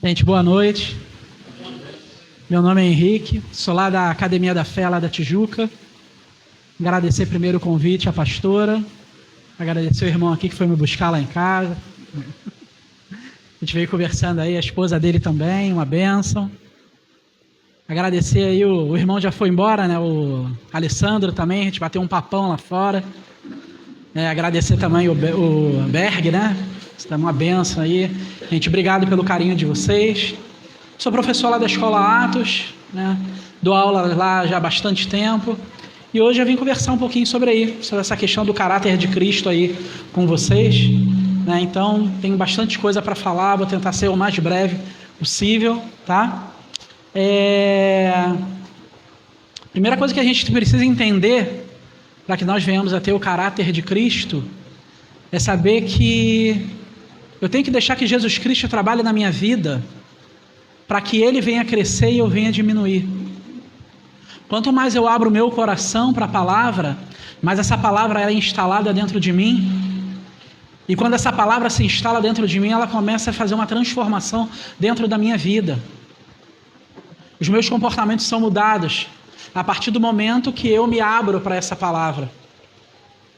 Gente, boa noite. Meu nome é Henrique, sou lá da Academia da Fé, lá da Tijuca. Agradecer primeiro o convite à pastora, agradecer o irmão aqui que foi me buscar lá em casa. A gente veio conversando aí, a esposa dele também, uma bênção. Agradecer aí, o irmão já foi embora, né? O Alessandro também, a gente bateu um papão lá fora. Agradecer também o Berg, né? Você dá uma bênção aí. Gente, obrigado pelo carinho de vocês. Sou professor lá da Escola Atos, né? Dou aula lá já há bastante tempo. E hoje eu vim conversar um pouquinho sobre essa questão do caráter de Cristo aí com vocês, né? Então, tenho bastante coisa para falar, vou tentar ser o mais breve possível, tá? Primeira coisa que a gente precisa entender para que nós venhamos a ter o caráter de Cristo é saber que eu tenho que deixar que Jesus Cristo trabalhe na minha vida para que Ele venha crescer e eu venha diminuir. Quanto mais eu abro o meu coração para a palavra, mais essa palavra é instalada dentro de mim. E quando essa palavra se instala dentro de mim, ela começa a fazer uma transformação dentro da minha vida. Os meus comportamentos são mudados a partir do momento que eu me abro para essa palavra.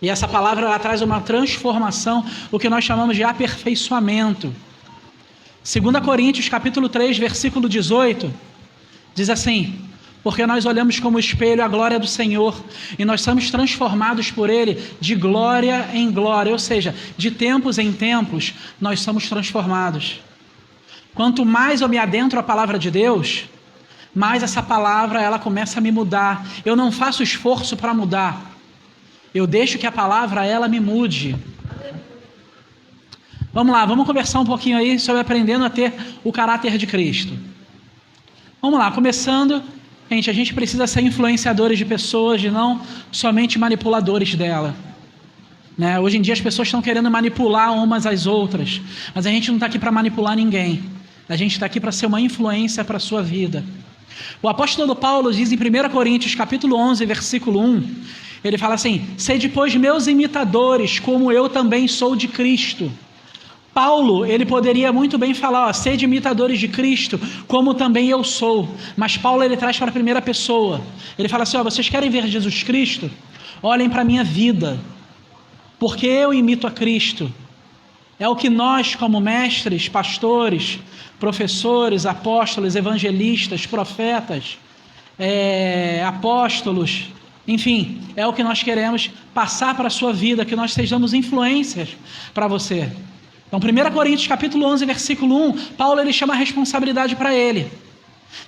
E essa palavra ela traz uma transformação, o que nós chamamos de aperfeiçoamento. 2 Coríntios capítulo 3, versículo 18, diz assim: porque nós olhamos como espelho a glória do Senhor, e nós somos transformados por Ele de glória em glória, ou seja, de tempos em tempos, nós somos transformados. Quanto mais eu me adentro à palavra de Deus, mais essa palavra ela começa a me mudar. Eu não faço esforço para mudar, eu deixo que a palavra ela me mude. Vamos lá, vamos conversar um pouquinho aí sobre aprendendo a ter o caráter de Cristo. Vamos lá, começando, gente, a gente precisa ser influenciadores de pessoas e não somente manipuladores dela, né? Hoje em dia as pessoas estão querendo manipular umas às outras, mas a gente não está aqui para manipular ninguém, a gente está aqui para ser uma influência para a sua vida. O apóstolo Paulo diz em 1 Coríntios capítulo 11, versículo 1, ele fala assim: sede, pois, meus imitadores, como eu também sou de Cristo. Paulo, ele poderia muito bem falar, sede imitadores de Cristo, como também eu sou. Mas Paulo, ele traz para a primeira pessoa. Ele fala assim, vocês querem ver Jesus Cristo? Olhem para a minha vida, porque eu imito a Cristo. É o que nós, como mestres, pastores, professores, apóstolos, evangelistas, profetas, apóstolos, enfim, é o que nós queremos passar para a sua vida, que nós sejamos influências para você. Então, 1 Coríntios capítulo 11, versículo 1, Paulo ele chama a responsabilidade para ele.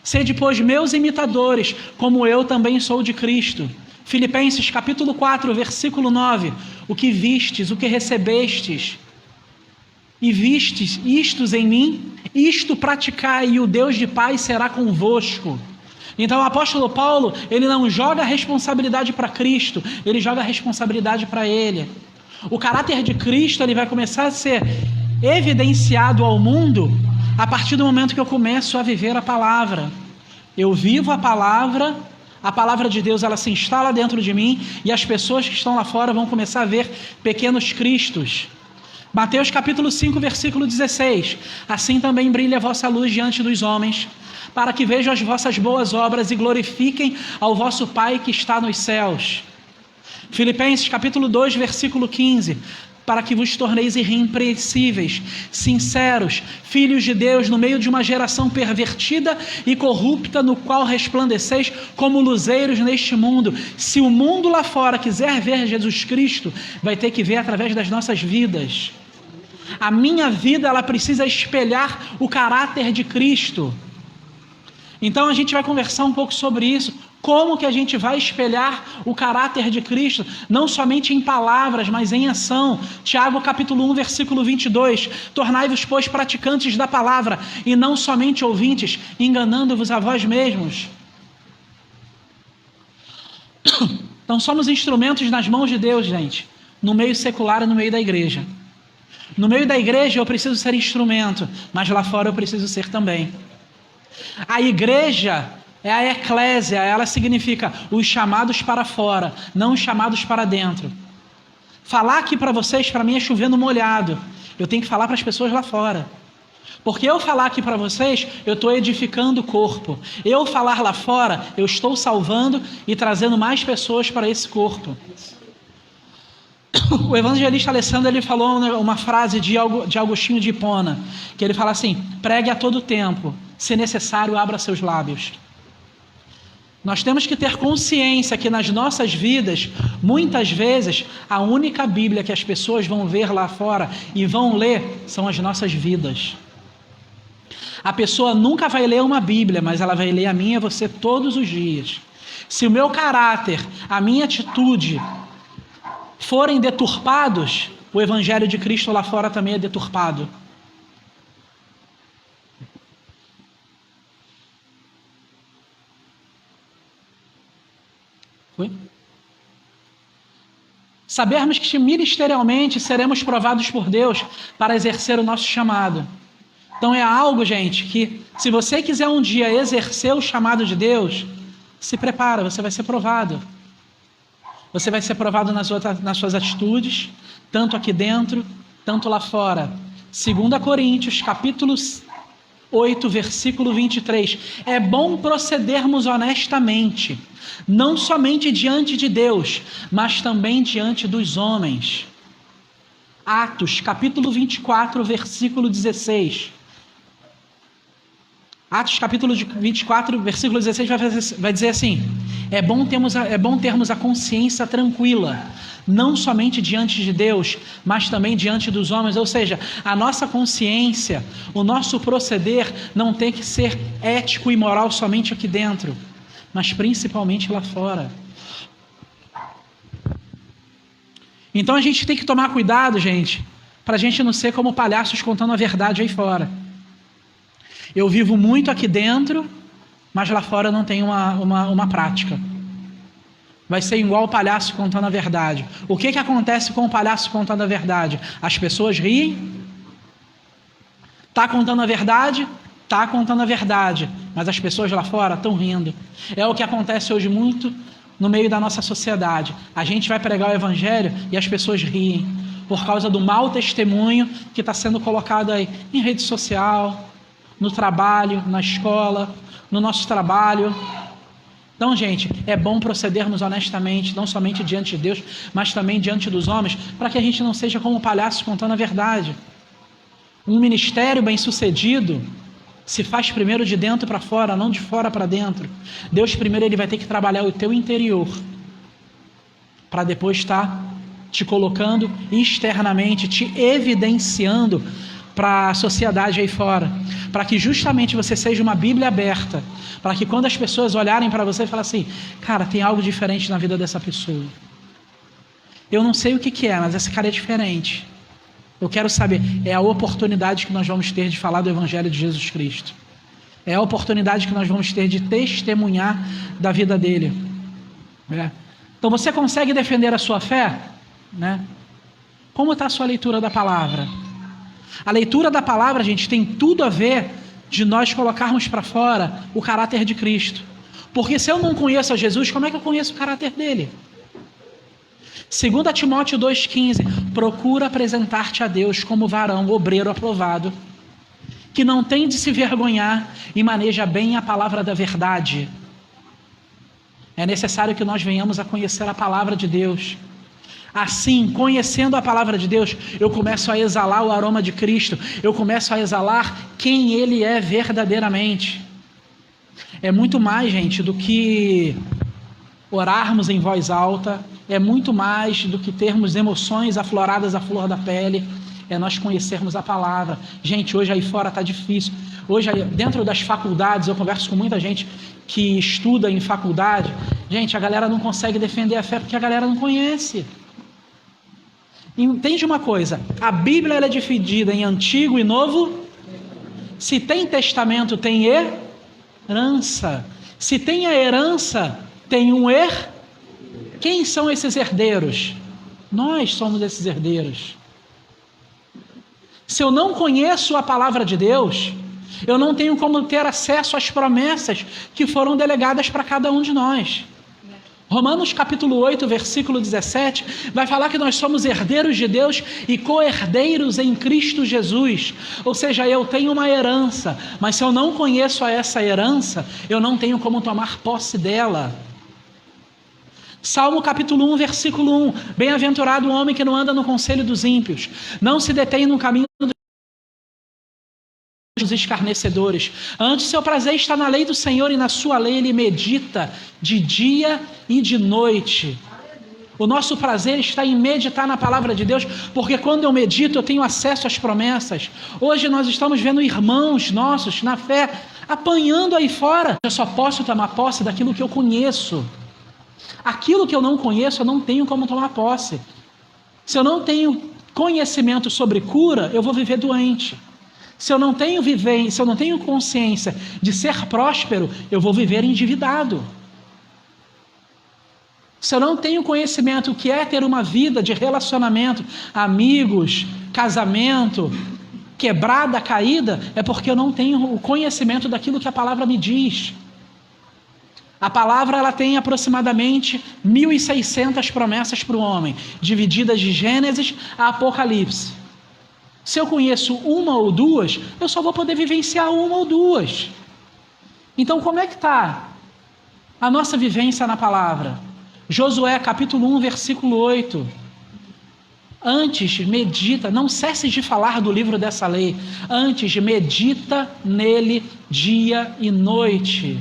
Sede, pois, meus imitadores, como eu também sou de Cristo. Filipenses capítulo 4, versículo 9, o que vistes, o que recebestes, e vistes istos em mim, isto praticai, e o Deus de paz será convosco. Então o apóstolo Paulo, ele não joga a responsabilidade para Cristo, ele joga a responsabilidade para ele. O caráter de Cristo ele vai começar a ser evidenciado ao mundo a partir do momento que eu começo a viver a palavra. Eu vivo a palavra de Deus ela se instala dentro de mim e as pessoas que estão lá fora vão começar a ver pequenos Cristos. Mateus capítulo 5, versículo 16. Assim também brilha a vossa luz diante dos homens, para que vejam as vossas boas obras e glorifiquem ao vosso Pai que está nos céus. Filipenses capítulo 2, versículo 15, para que vos torneis irrepreensíveis, sinceros, filhos de Deus, no meio de uma geração pervertida e corrupta, no qual resplandeceis como luzeiros neste mundo. Se o mundo lá fora quiser ver Jesus Cristo, vai ter que ver através das nossas vidas. A minha vida, ela precisa espelhar o caráter de Cristo. Então a gente vai conversar um pouco sobre isso. Como que a gente vai espelhar o caráter de Cristo, não somente em palavras, mas em ação. Tiago capítulo 1, versículo 22. Tornai-vos, pois, praticantes da palavra, e não somente ouvintes, enganando-vos a vós mesmos. Então somos instrumentos nas mãos de Deus, gente, no meio secular e no meio da igreja. No meio da igreja eu preciso ser instrumento, mas lá fora eu preciso ser também. A igreja é a eclésia, ela significa os chamados para fora, não os chamados para dentro. Falar aqui para vocês, para mim, é chover no molhado. Eu tenho que falar para as pessoas lá fora. Porque eu falar aqui para vocês, eu estou edificando o corpo. Eu falar lá fora, eu estou salvando e trazendo mais pessoas para esse corpo. O evangelista Alessandro, ele falou uma frase de Agostinho de Hipona, que ele fala assim: pregue a todo tempo, se necessário, abra seus lábios. Nós temos que ter consciência que nas nossas vidas, muitas vezes, a única Bíblia que as pessoas vão ver lá fora e vão ler são as nossas vidas. A pessoa nunca vai ler uma Bíblia, mas ela vai ler a minha e você todos os dias. Se o meu caráter, a minha atitude forem deturpados, o Evangelho de Cristo lá fora também é deturpado. Foi? Sabermos que ministerialmente seremos provados por Deus para exercer o nosso chamado. Então é algo, gente, que se você quiser um dia exercer o chamado de Deus, se prepara, você vai ser provado. Você vai ser provado nas suas atitudes, tanto aqui dentro, tanto lá fora. 2 Coríntios, capítulo 8, versículo 23. É bom procedermos honestamente, não somente diante de Deus, mas também diante dos homens. Atos, capítulo 24, versículo 16. Atos capítulo 24, versículo 16 vai dizer assim: é bom termos a consciência tranquila, não somente diante de Deus, mas também diante dos homens. Ou seja, a nossa consciência, o nosso proceder não tem que ser ético e moral somente aqui dentro, mas principalmente lá fora. Então a gente tem que tomar cuidado, gente, para a gente não ser como palhaços contando a verdade aí fora. Eu vivo muito aqui dentro, mas lá fora eu não tenho uma prática. Vai ser igual o palhaço contando a verdade. O que acontece com o palhaço contando a verdade? As pessoas riem. Está contando a verdade? Está contando a verdade. Mas as pessoas lá fora estão rindo. É o que acontece hoje muito no meio da nossa sociedade. A gente vai pregar o evangelho e as pessoas riem. Por causa do mau testemunho que está sendo colocado aí em rede social, no trabalho, na escola, no nosso trabalho. Então, gente, é bom procedermos honestamente, não somente diante de Deus, mas também diante dos homens, para que a gente não seja como um palhaço contando a verdade. Um ministério bem-sucedido se faz primeiro de dentro para fora, não de fora para dentro. Deus primeiro ele vai ter que trabalhar o teu interior, para depois estar te colocando externamente, te evidenciando para a sociedade aí fora, para que justamente você seja uma Bíblia aberta, para que quando as pessoas olharem para você e falarem assim: cara, tem algo diferente na vida dessa pessoa. Eu não sei o que é, mas esse cara é diferente. Eu quero saber. É a oportunidade que nós vamos ter de falar do Evangelho de Jesus Cristo. É a oportunidade que nós vamos ter de testemunhar da vida dele. Então você consegue defender a sua fé? Né? Como está a sua leitura da palavra? A leitura da palavra, gente, tem tudo a ver de nós colocarmos para fora o caráter de Cristo. Porque se eu não conheço a Jesus, como é que eu conheço o caráter dele? 2 Timóteo 2,15: procura apresentar-te a Deus como varão, obreiro aprovado, que não tem de se vergonhar e maneja bem a palavra da verdade. É necessário que nós venhamos a conhecer a palavra de Deus. Assim, conhecendo a palavra de Deus, eu começo a exalar o aroma de Cristo, eu começo a exalar quem Ele é verdadeiramente. É muito mais, gente, do que orarmos em voz alta, é muito mais do que termos emoções afloradas à flor da pele, é nós conhecermos a palavra. Gente, hoje aí fora está difícil. Hoje, dentro das faculdades, eu converso com muita gente que estuda em faculdade. Gente, a galera não consegue defender a fé porque a galera não conhece. Entende uma coisa, a Bíblia ela é dividida em Antigo e Novo. Se tem testamento, tem herança. Se tem a herança, tem um Quem são esses herdeiros? Nós somos esses herdeiros. Se eu não conheço a palavra de Deus, eu não tenho como ter acesso às promessas que foram delegadas para cada um de nós. Romanos capítulo 8, versículo 17, vai falar que nós somos herdeiros de Deus e co-herdeiros em Cristo Jesus. Ou seja, eu tenho uma herança, mas se eu não conheço essa herança, eu não tenho como tomar posse dela. Salmo capítulo 1, versículo 1, bem-aventurado o homem que não anda no conselho dos ímpios, não se detém no caminho dos escarnecedores. Antes, seu prazer está na lei do Senhor e na sua lei ele medita de dia e de noite. O nosso prazer está em meditar na palavra de Deus, porque quando eu medito eu tenho acesso às promessas. Hoje nós estamos vendo irmãos nossos na fé apanhando aí fora. Eu só posso tomar posse daquilo que eu conheço. Aquilo que eu não conheço eu não tenho como tomar posse. Se eu não tenho conhecimento sobre cura, eu vou viver doente. Se eu não tenho consciência de ser próspero, eu vou viver endividado. Se eu não tenho conhecimento do que é ter uma vida de relacionamento, amigos, casamento, quebrada, caída, é porque eu não tenho o conhecimento daquilo que a palavra me diz. A palavra ela tem aproximadamente 1.600 promessas para o homem, divididas de Gênesis a Apocalipse. Se eu conheço uma ou duas, eu só vou poder vivenciar uma ou duas. Então, como é que está a nossa vivência na palavra? Josué, capítulo 1, versículo 8. Antes, medita, não cesses de falar do livro dessa lei. Antes, medita nele dia e noite.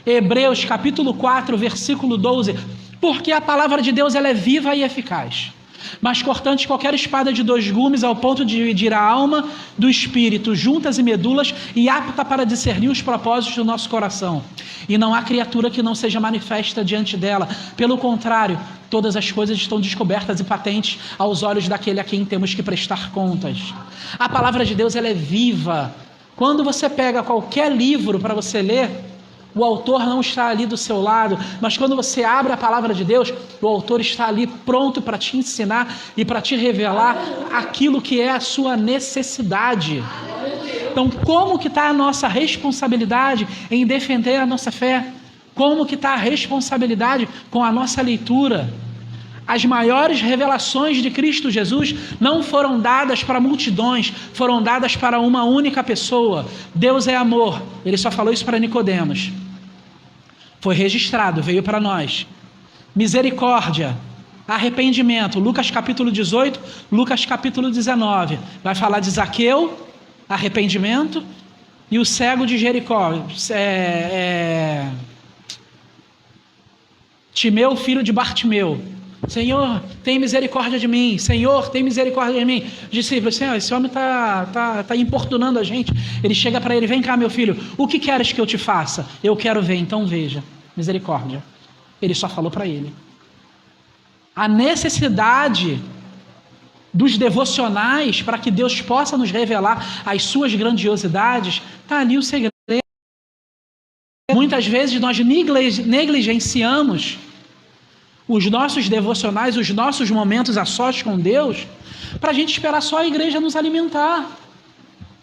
Hebreus, capítulo 4, versículo 12. Porque a palavra de Deus ela é viva e eficaz, mais cortante que qualquer espada de 2 gumes, ao ponto de dividir a alma do espírito, juntas e medulas, e apta para discernir os propósitos do nosso coração. E não há criatura que não seja manifesta diante dela. Pelo contrário, todas as coisas estão descobertas e patentes aos olhos daquele a quem temos que prestar contas. A palavra de Deus ela é viva. Quando você pega qualquer livro para você ler, o autor não está ali do seu lado, mas quando você abre a palavra de Deus, o autor está ali pronto para te ensinar e para te revelar aquilo que é a sua necessidade. Então, como que está a nossa responsabilidade em defender a nossa fé? Como que está a responsabilidade com a nossa leitura? As maiores revelações de Cristo Jesus não foram dadas para multidões, foram dadas para uma única pessoa. Deus é amor. Ele só falou isso para Nicodemos. Foi registrado, veio para nós. Misericórdia, arrependimento. Lucas capítulo 18, Lucas capítulo 19. Vai falar de Zaqueu, arrependimento, e o cego de Jericó. Timeu, filho de Bartimeu. Senhor, tem misericórdia de mim. Senhor, tem misericórdia de mim. Discípulo, Senhor, esse homem está importunando a gente. Ele chega para ele, vem cá meu filho, o que queres que eu te faça? Eu quero ver, então veja. Misericórdia. Ele só falou para ele. A necessidade dos devocionais para que Deus possa nos revelar as suas grandiosidades, está ali o segredo. Muitas vezes nós negligenciamos os nossos devocionais, os nossos momentos a sós com Deus, para a gente esperar só a igreja nos alimentar.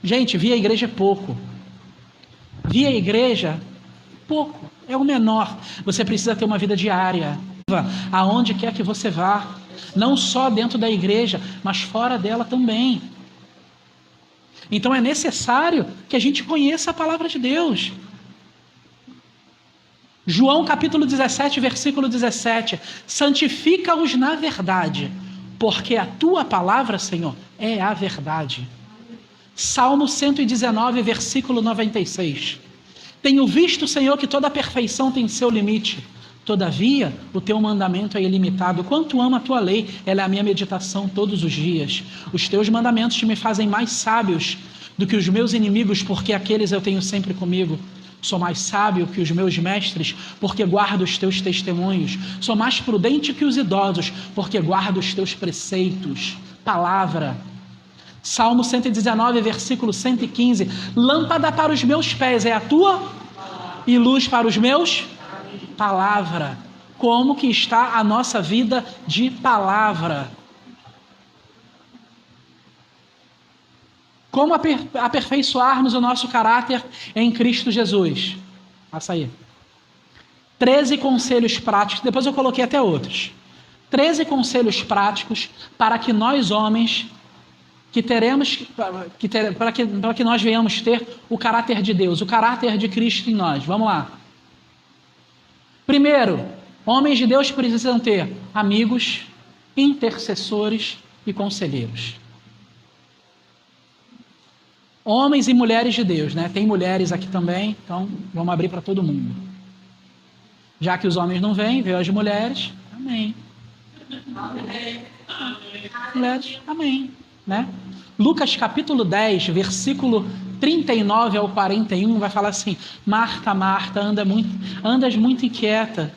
Gente, vir à igreja é pouco. Vir à igreja, pouco, é o menor. Você precisa ter uma vida diária, aonde quer que você vá, não só dentro da igreja, mas fora dela também. Então é necessário que a gente conheça a palavra de Deus. João capítulo 17, versículo 17. Santifica-os na verdade, porque a tua palavra, Senhor, é a verdade. Salmo 119, versículo 96. Tenho visto, Senhor, que toda perfeição tem seu limite. Todavia, o teu mandamento é ilimitado. Quanto amo a tua lei, ela é a minha meditação todos os dias. Os teus mandamentos me fazem mais sábios do que os meus inimigos, porque aqueles eu tenho sempre comigo. Sou mais sábio que os meus mestres, porque guardo os teus testemunhos. Sou mais prudente que os idosos, porque guardo os teus preceitos. Palavra. Salmo 119, versículo 115. Lâmpada para os meus pés é a tua e luz para os meus. Palavra. Como que está a nossa vida de palavra? Como aperfeiçoarmos o nosso caráter em Cristo Jesus? Passa aí. 13 conselhos práticos, depois eu coloquei até outros. 13 conselhos práticos para que nós homens para que nós venhamos ter o caráter de Deus, o caráter de Cristo em nós. Vamos lá. Primeiro, homens de Deus precisam ter amigos, intercessores e conselheiros. Homens e mulheres de Deus, né? Tem mulheres aqui também, então vamos abrir para todo mundo. Já que os homens não vêm, veio as mulheres. Amém. Mulheres, amém. Né? Lucas capítulo 10, versículo 39 ao 41, vai falar assim: Marta, Marta, andas muito inquieta.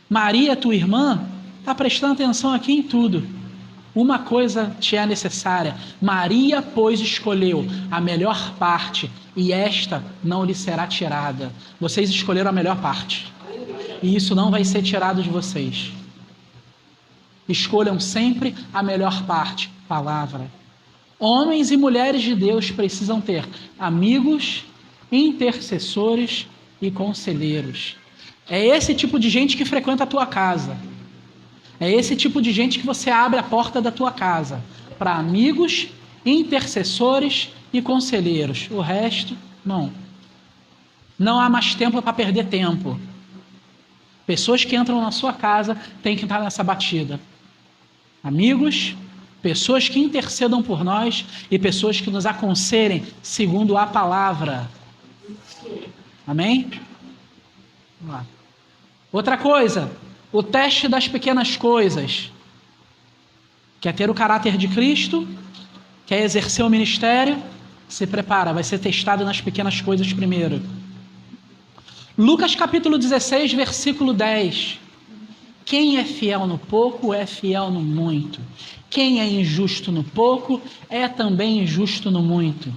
Maria, tua irmã, está prestando atenção aqui em tudo. Uma coisa te é necessária. Maria, pois, escolheu a melhor parte, e esta não lhe será tirada. Vocês escolheram a melhor parte, e isso não vai ser tirado de vocês. Escolham sempre a melhor parte, palavra. Homens e mulheres de Deus precisam ter amigos, intercessores e conselheiros. É esse tipo de gente que frequenta a tua casa. É esse tipo de gente que você abre a porta da tua casa para amigos, intercessores e conselheiros. O resto, não. Não há mais tempo para perder tempo. Pessoas que entram na sua casa têm que entrar nessa batida. Amigos, pessoas que intercedam por nós e pessoas que nos aconselhem segundo a palavra. Amém? Vamos lá. Outra coisa, o teste das pequenas coisas. Quer ter o caráter de Cristo? Quer exercer o ministério? Se prepara, vai ser testado nas pequenas coisas primeiro. Lucas capítulo 16, versículo 10. Quem é fiel no pouco é fiel no muito. Quem é injusto no pouco é também injusto no muito.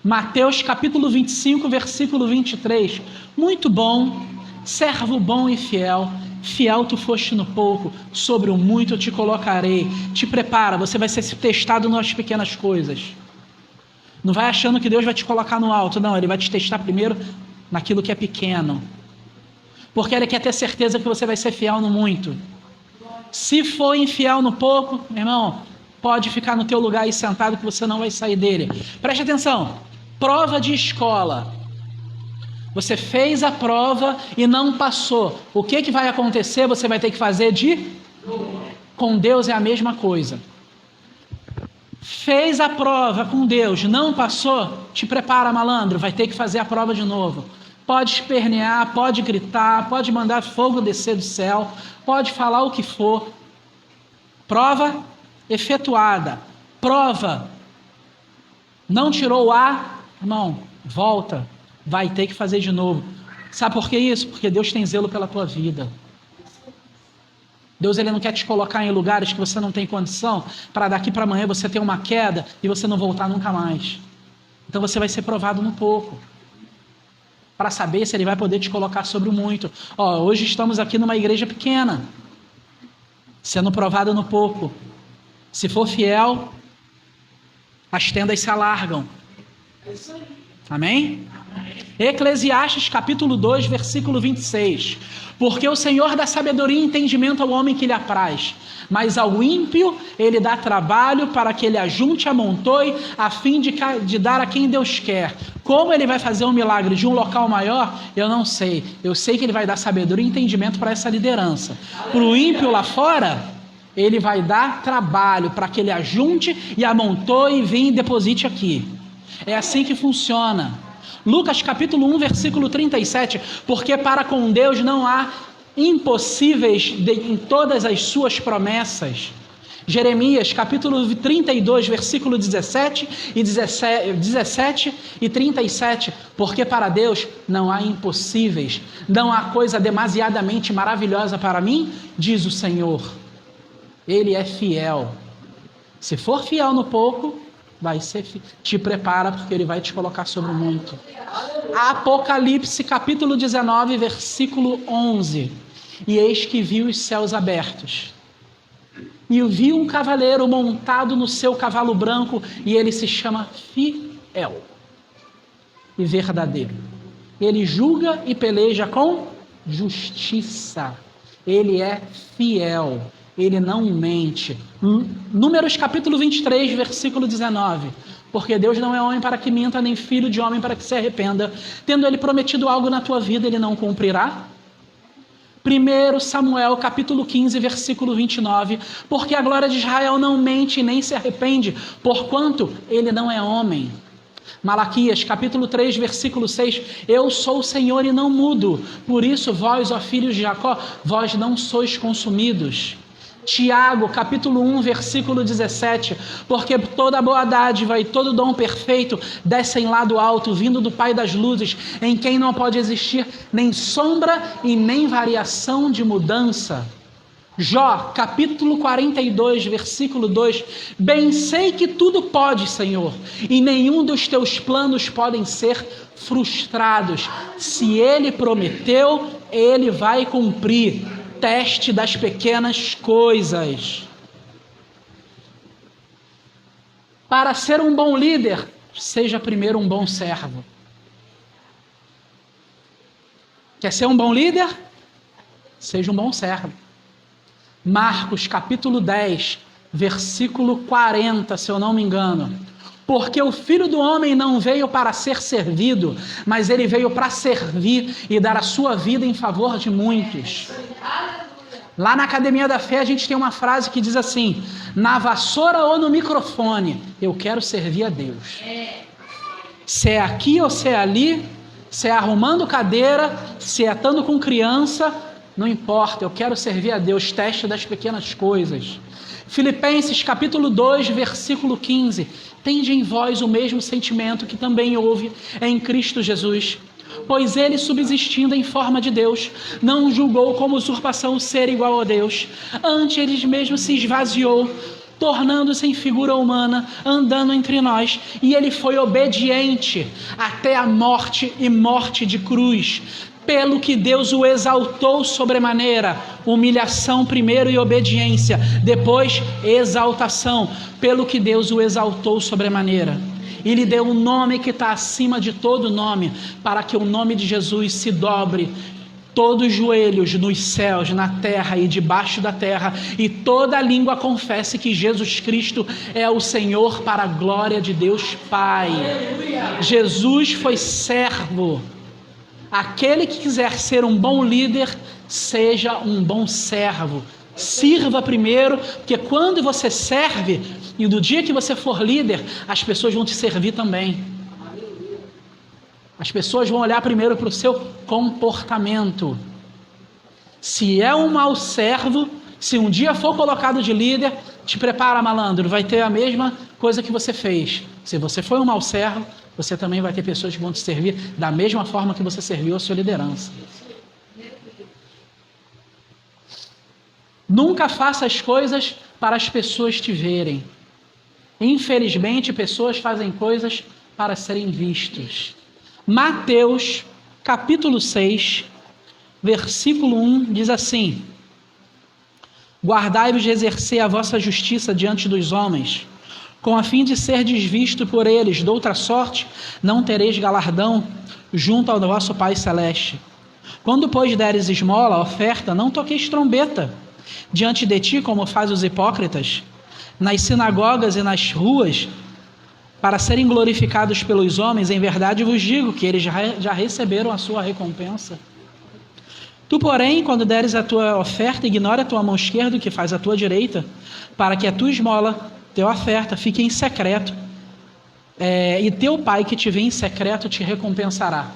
Mateus capítulo 25, versículo 23. Muito bom, servo bom e fiel. Fiel tu foste no pouco, sobre o muito eu te colocarei. Te prepara, você vai ser testado nas pequenas coisas. Não vai achando que Deus vai te colocar no alto, não. Ele vai te testar primeiro naquilo que é pequeno. Porque Ele quer ter certeza que você vai ser fiel no muito. Se for infiel no pouco, meu irmão, pode ficar no teu lugar aí sentado que você não vai sair dele. Preste atenção, prova de escola. Você fez a prova e não passou. O que vai acontecer? Você vai ter que fazer de novo. Com Deus é a mesma coisa. Fez a prova com Deus, não passou? Te prepara, malandro, vai ter que fazer a prova de novo. Pode espernear, pode gritar, pode mandar fogo descer do céu, pode falar o que for. Prova efetuada. Prova. Não tirou o A? Irmão, volta. Vai ter que fazer de novo. Sabe por que isso? Porque Deus tem zelo pela tua vida. Deus, Ele não quer te colocar em lugares que você não tem condição, para daqui para amanhã você ter uma queda e você não voltar nunca mais. Então você vai ser provado no pouco, para saber se Ele vai poder te colocar sobre o muito. Hoje estamos aqui numa igreja pequena, sendo provado no pouco. Se for fiel, as tendas se alargam. Amém? Eclesiastes capítulo 2, versículo 26. Porque o Senhor dá sabedoria e entendimento ao homem que lhe apraz, mas ao ímpio ele dá trabalho para que ele ajunte, amontoe, a fim de dar a quem Deus quer. Como ele vai fazer um milagre de um local maior, eu não sei. Eu sei que ele vai dar sabedoria e entendimento para essa liderança. Para o ímpio lá fora, ele vai dar trabalho para que ele ajunte e amontoe e venha e deposite aqui. É assim que funciona. Lucas capítulo 1, versículo 37, porque para com Deus não há impossíveis em todas as suas promessas. Jeremias capítulo 32, versículo 17 e 37, porque para Deus não há impossíveis, não há coisa demasiadamente maravilhosa para mim, diz o Senhor. Ele é fiel. Se for fiel no pouco, vai ser te prepara, porque Ele vai te colocar sobre o muito. Apocalipse capítulo 19, versículo 11. E eis que vi os céus abertos, e vi um cavaleiro montado no seu cavalo branco, e ele se chama Fiel e Verdadeiro. Ele julga e peleja com justiça. Ele é fiel. Ele não mente. Números capítulo 23, versículo 19. Porque Deus não é homem para que minta, nem filho de homem para que se arrependa. Tendo ele prometido algo na tua vida, ele não cumprirá? 1 Samuel capítulo 15, versículo 29. Porque a glória de Israel não mente nem se arrepende, porquanto ele não é homem. Malaquias capítulo 3, versículo 6. Eu sou o Senhor e não mudo. Por isso vós, ó filhos de Jacó, vós não sois consumidos. Tiago, capítulo 1, versículo 17, porque toda boa dádiva e todo dom perfeito descem lá do alto, vindo do Pai das luzes, em quem não pode existir nem sombra e nem variação de mudança. Jó, capítulo 42, versículo 2, bem sei que tudo pode, Senhor, e nenhum dos teus planos podem ser frustrados. Se Ele prometeu, Ele vai cumprir. Teste das pequenas coisas. Para ser um bom líder, seja primeiro um bom servo. Quer ser um bom líder? Seja um bom servo. Marcos capítulo 10, versículo 40, se eu não me engano. Porque o Filho do Homem não veio para ser servido, mas ele veio para servir e dar a sua vida em favor de muitos. Lá na Academia da Fé a gente tem uma frase que diz assim: na vassoura ou no microfone, eu quero servir a Deus. Se é aqui ou se é ali, se é arrumando cadeira, se é estando com criança, não importa, eu quero servir a Deus. Teste das pequenas coisas. Filipenses capítulo 2, versículo 15. Tende em vós o mesmo sentimento que também houve em Cristo Jesus. Pois ele, subsistindo em forma de Deus, não julgou como usurpação ser igual a Deus. Antes ele mesmo se esvaziou, tornando-se em figura humana, andando entre nós. E ele foi obediente até a morte e morte de cruz. Pelo que Deus o exaltou sobremaneira, humilhação primeiro e obediência, depois exaltação, pelo que Deus o exaltou sobremaneira. E lhe deu um nome que está acima de todo nome, para que o nome de Jesus se dobre todos os joelhos nos céus, na terra e debaixo da terra, e toda língua confesse que Jesus Cristo é o Senhor, para a glória de Deus Pai. Aleluia. Jesus foi servo. Aquele que quiser ser um bom líder, seja um bom servo. Sirva primeiro, porque quando você serve, e no dia que você for líder, as pessoas vão te servir também. As pessoas vão olhar primeiro para o seu comportamento. Se é um mau servo, se um dia for colocado de líder, te prepara, malandro, vai ter a mesma coisa que você fez. Se você foi um mau servo, você também vai ter pessoas que vão te servir da mesma forma que você serviu a sua liderança. Nunca faça as coisas para as pessoas te verem. Infelizmente, pessoas fazem coisas para serem vistos. Mateus, capítulo 6, versículo 1, diz assim: guardai-vos de exercer a vossa justiça diante dos homens, com a fim de ser desvisto por eles, de outra sorte não tereis galardão junto ao vosso Pai Celeste. Quando, pois, deres esmola, oferta, não toqueis trombeta diante de ti, como fazem os hipócritas, nas sinagogas e nas ruas, para serem glorificados pelos homens. Em verdade vos digo que eles já receberam a sua recompensa. Tu, porém, quando deres a tua oferta, ignora a tua mão esquerda o que faz a tua direita, para que a tua esmola, teu oferta, fique em secreto, e teu pai que te vê em secreto te recompensará.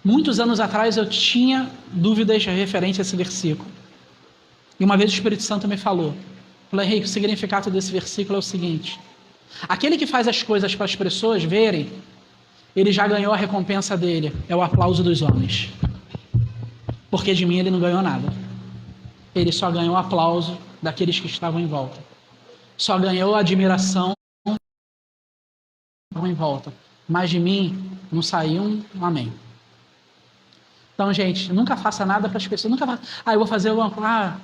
Muitos anos atrás eu tinha dúvidas referentes a esse versículo. E uma vez o Espírito Santo me falou. Falei: Henrique, o significado desse versículo é o seguinte: aquele que faz as coisas para as pessoas verem, ele já ganhou a recompensa dele, é o aplauso dos homens. Porque de mim ele não ganhou nada. Ele só ganhou o aplauso daqueles que estavam em volta. Só ganhou a admiração em volta. Mas de mim não saiu um amém. Então, gente, nunca faça nada para as pessoas. Nunca faça. Eu vou fazer uma...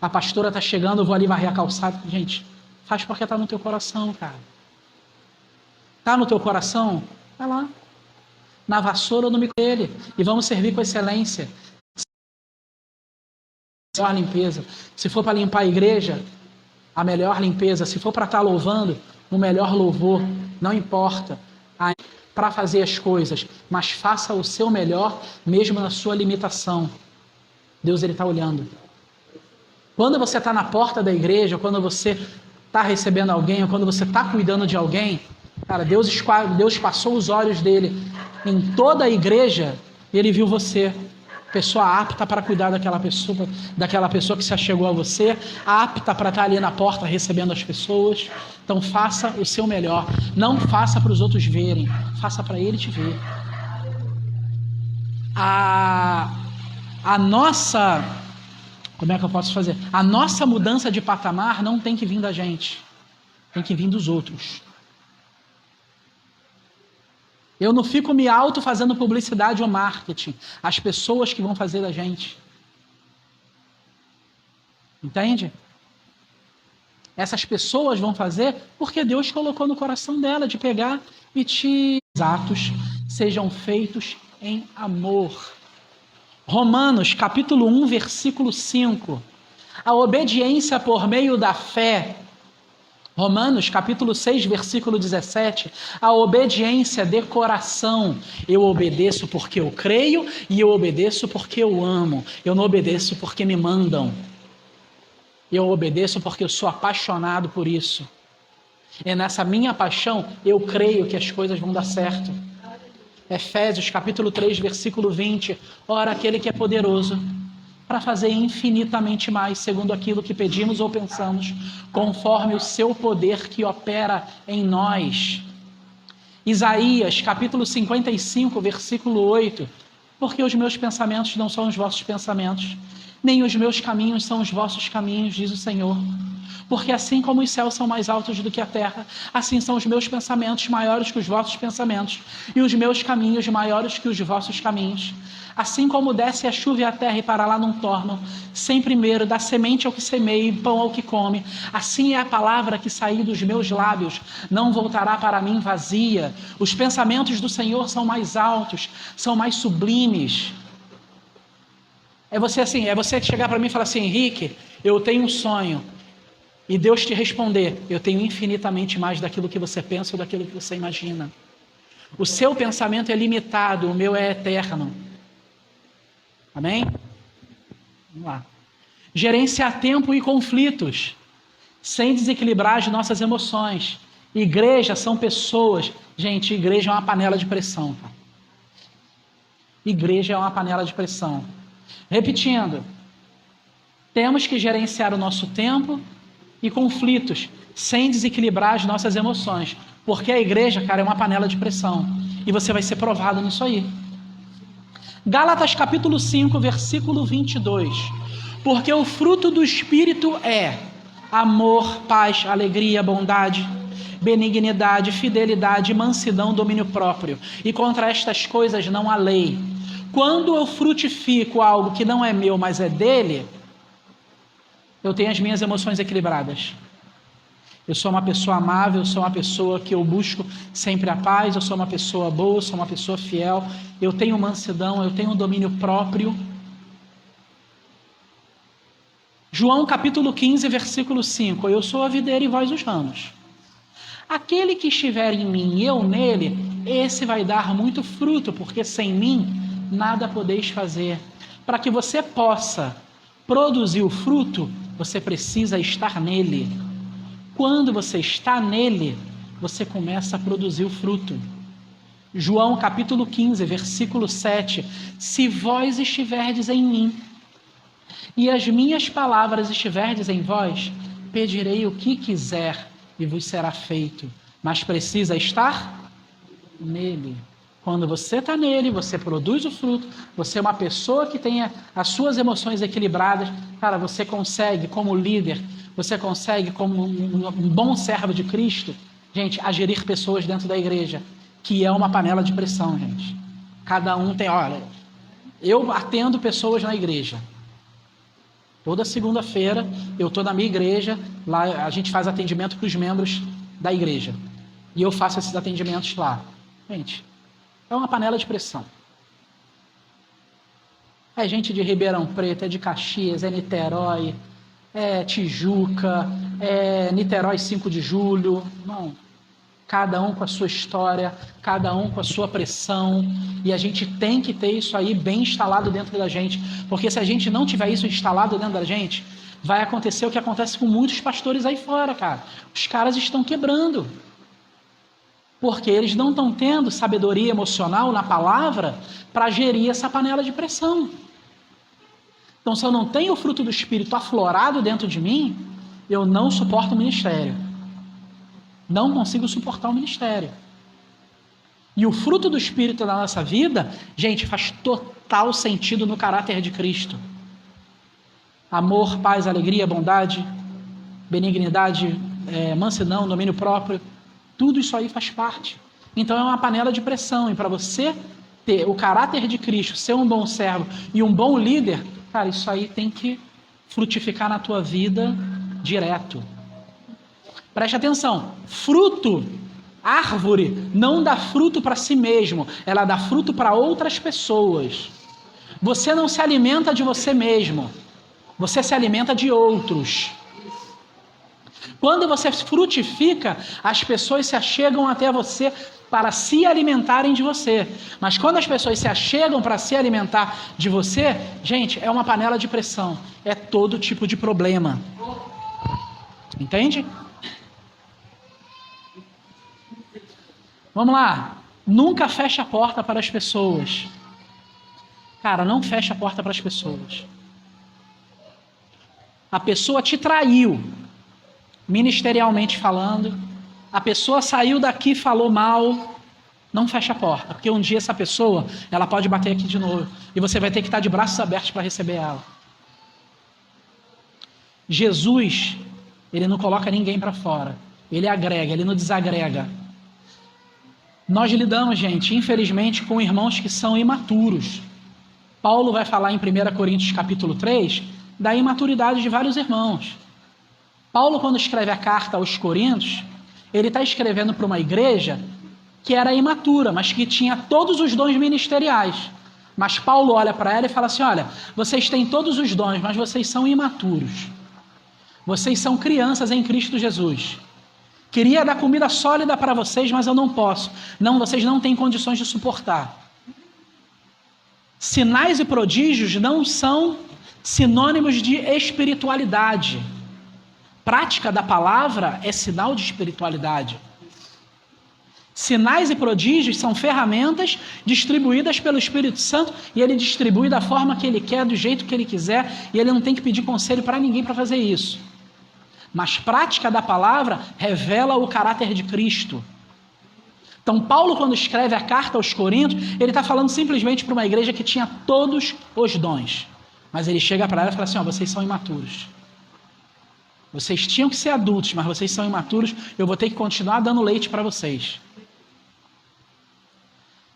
a pastora está chegando, eu vou ali varrer a calçada. Gente, faz porque está no teu coração, cara. Está no teu coração? Vai lá. Na vassoura ou no micro dele. E vamos servir com excelência. melhor limpeza. Se for para limpar a igreja, a melhor limpeza. Se for para estar louvando, o melhor louvor. Não importa para fazer as coisas, mas faça o seu melhor, mesmo na sua limitação. Deus, Ele está olhando. Quando você está na porta da igreja, quando você está recebendo alguém, ou quando você está cuidando de alguém, cara, Deus passou os olhos dele em toda a igreja e Ele viu você, pessoa apta para cuidar daquela pessoa que se achegou a você, apta para estar ali na porta recebendo as pessoas. Então faça o seu melhor. Não faça para os outros verem, faça para Ele te ver. A nossa... Como é que eu posso fazer? A nossa mudança de patamar não tem que vir da gente, tem que vir dos outros. Eu não fico me auto fazendo publicidade ou marketing. As pessoas que vão fazer da gente. Entende? Essas pessoas vão fazer porque Deus colocou no coração dela de pegar e os atos sejam feitos em amor. Romanos, capítulo 1, versículo 5. A obediência por meio da fé. Romanos, capítulo 6, versículo 17. A obediência de coração. Eu obedeço porque eu creio e eu obedeço porque eu amo. Eu não obedeço porque me mandam. Eu obedeço porque eu sou apaixonado por isso. E nessa minha paixão, eu creio que as coisas vão dar certo. Efésios, capítulo 3, versículo 20. Ora, aquele que é poderoso para fazer infinitamente mais, segundo aquilo que pedimos ou pensamos, conforme o seu poder que opera em nós. Isaías, capítulo 55, versículo 8. Porque os meus pensamentos não são os vossos pensamentos, nem os meus caminhos são os vossos caminhos, diz o Senhor. Porque assim como os céus são mais altos do que a terra, assim são os meus pensamentos maiores que os vossos pensamentos, e os meus caminhos maiores que os vossos caminhos. Assim como desce a chuva e a terra e para lá não tornam, sem primeiro dar semente ao que semeia e pão ao que come, assim é a palavra que sair dos meus lábios, não voltará para mim vazia. Os pensamentos do Senhor são mais altos, são mais sublimes. É você chegar para mim e falar assim: Henrique, eu tenho um sonho. E Deus te responder: eu tenho infinitamente mais daquilo que você pensa ou daquilo que você imagina. O seu pensamento é limitado, o meu é eterno. Amém? Vamos lá. Gerenciar tempo e conflitos, sem desequilibrar as nossas emoções. Igreja são pessoas. Gente, igreja é uma panela de pressão. Tá? Igreja é uma panela de pressão. Repetindo, temos que gerenciar o nosso tempo e conflitos, sem desequilibrar as nossas emoções. Porque a igreja, cara, é uma panela de pressão. E você vai ser provado nisso aí. Gálatas capítulo 5, versículo 22. Porque o fruto do Espírito é amor, paz, alegria, bondade, benignidade, fidelidade, mansidão, domínio próprio. E contra estas coisas não há lei. Quando eu frutifico algo que não é meu, mas é dele, eu tenho as minhas emoções equilibradas. Eu sou uma pessoa amável, eu sou uma pessoa que eu busco sempre a paz, eu sou uma pessoa boa, eu sou uma pessoa fiel, eu tenho mansidão, eu tenho domínio próprio. João capítulo 15, versículo 5. Eu sou a videira e vós os ramos. Aquele que estiver em mim e eu nele, esse vai dar muito fruto, porque sem mim nada podeis fazer. Para que você possa produzir o fruto, você precisa estar nele. Quando você está nele, você começa a produzir o fruto. João capítulo 15, versículo 7. Se vós estiverdes em mim, e as minhas palavras estiverdes em vós, pedirei o que quiser, e vos será feito. Mas precisa estar nele. Quando você está nele, você produz o fruto, você é uma pessoa que tenha as suas emoções equilibradas, cara, você consegue, como líder, você consegue, como um bom servo de Cristo, gente, a gerir pessoas dentro da igreja, que é uma panela de pressão, gente. Cada um tem, olha, eu atendo pessoas na igreja. Toda segunda-feira, eu estou na minha igreja, lá a gente faz atendimento para os membros da igreja. E eu faço esses atendimentos lá. Gente, é uma panela de pressão. É gente de Ribeirão Preto, é de Caxias, é Niterói, é Tijuca, é Niterói 5 de Julho. Não. Cada um com a sua história, cada um com a sua pressão. E a gente tem que ter isso aí bem instalado dentro da gente. Porque se a gente não tiver isso instalado dentro da gente, vai acontecer o que acontece com muitos pastores aí fora, cara. Os caras estão quebrando. Porque eles não estão tendo sabedoria emocional na palavra para gerir essa panela de pressão. Então, se eu não tenho o fruto do Espírito aflorado dentro de mim, eu não suporto o ministério. Não consigo suportar o ministério. E o fruto do Espírito na nossa vida, gente, faz total sentido no caráter de Cristo. Amor, paz, alegria, bondade, benignidade, mansidão, domínio próprio. Tudo isso aí faz parte. Então é uma panela de pressão. E para você ter o caráter de Cristo, ser um bom servo e um bom líder, cara, isso aí tem que frutificar na tua vida direto. Preste atenção. Fruto, árvore, não dá fruto para si mesmo. Ela dá fruto para outras pessoas. Você não se alimenta de você mesmo. Você se alimenta de outros. Quando você frutifica, as pessoas se achegam até você para se alimentarem de você. Mas quando as pessoas se achegam para se alimentar de você, gente, é uma panela de pressão. É todo tipo de problema. Entende? Vamos lá. Nunca feche a porta para as pessoas. Cara, não feche a porta para as pessoas. A pessoa te traiu, ministerialmente falando. A pessoa saiu daqui e falou mal. Não feche a porta, porque um dia essa pessoa, ela pode bater aqui de novo. E você vai ter que estar de braços abertos para receber ela. Jesus, ele não coloca ninguém para fora. Ele agrega, ele não desagrega. Nós lidamos, gente, infelizmente, com irmãos que são imaturos. Paulo vai falar em 1 Coríntios capítulo 3 da imaturidade de vários irmãos. Paulo, quando escreve a carta aos Coríntios, ele está escrevendo para uma igreja que era imatura, mas que tinha todos os dons ministeriais. Mas Paulo olha para ela e fala assim, olha, vocês têm todos os dons, mas vocês são imaturos. Vocês são crianças em Cristo Jesus. Queria dar comida sólida para vocês, mas eu não posso. Não, vocês não têm condições de suportar. Sinais e prodígios não são sinônimos de espiritualidade. Prática da palavra é sinal de espiritualidade. Sinais e prodígios são ferramentas distribuídas pelo Espírito Santo e ele distribui da forma que ele quer, do jeito que ele quiser, e ele não tem que pedir conselho para ninguém para fazer isso. Mas prática da palavra revela o caráter de Cristo. Então Paulo, quando escreve a carta aos Coríntios, ele está falando simplesmente para uma igreja que tinha todos os dons. Mas ele chega para ela e fala assim, vocês são imaturos. Vocês tinham que ser adultos, mas vocês são imaturos, eu vou ter que continuar dando leite para vocês.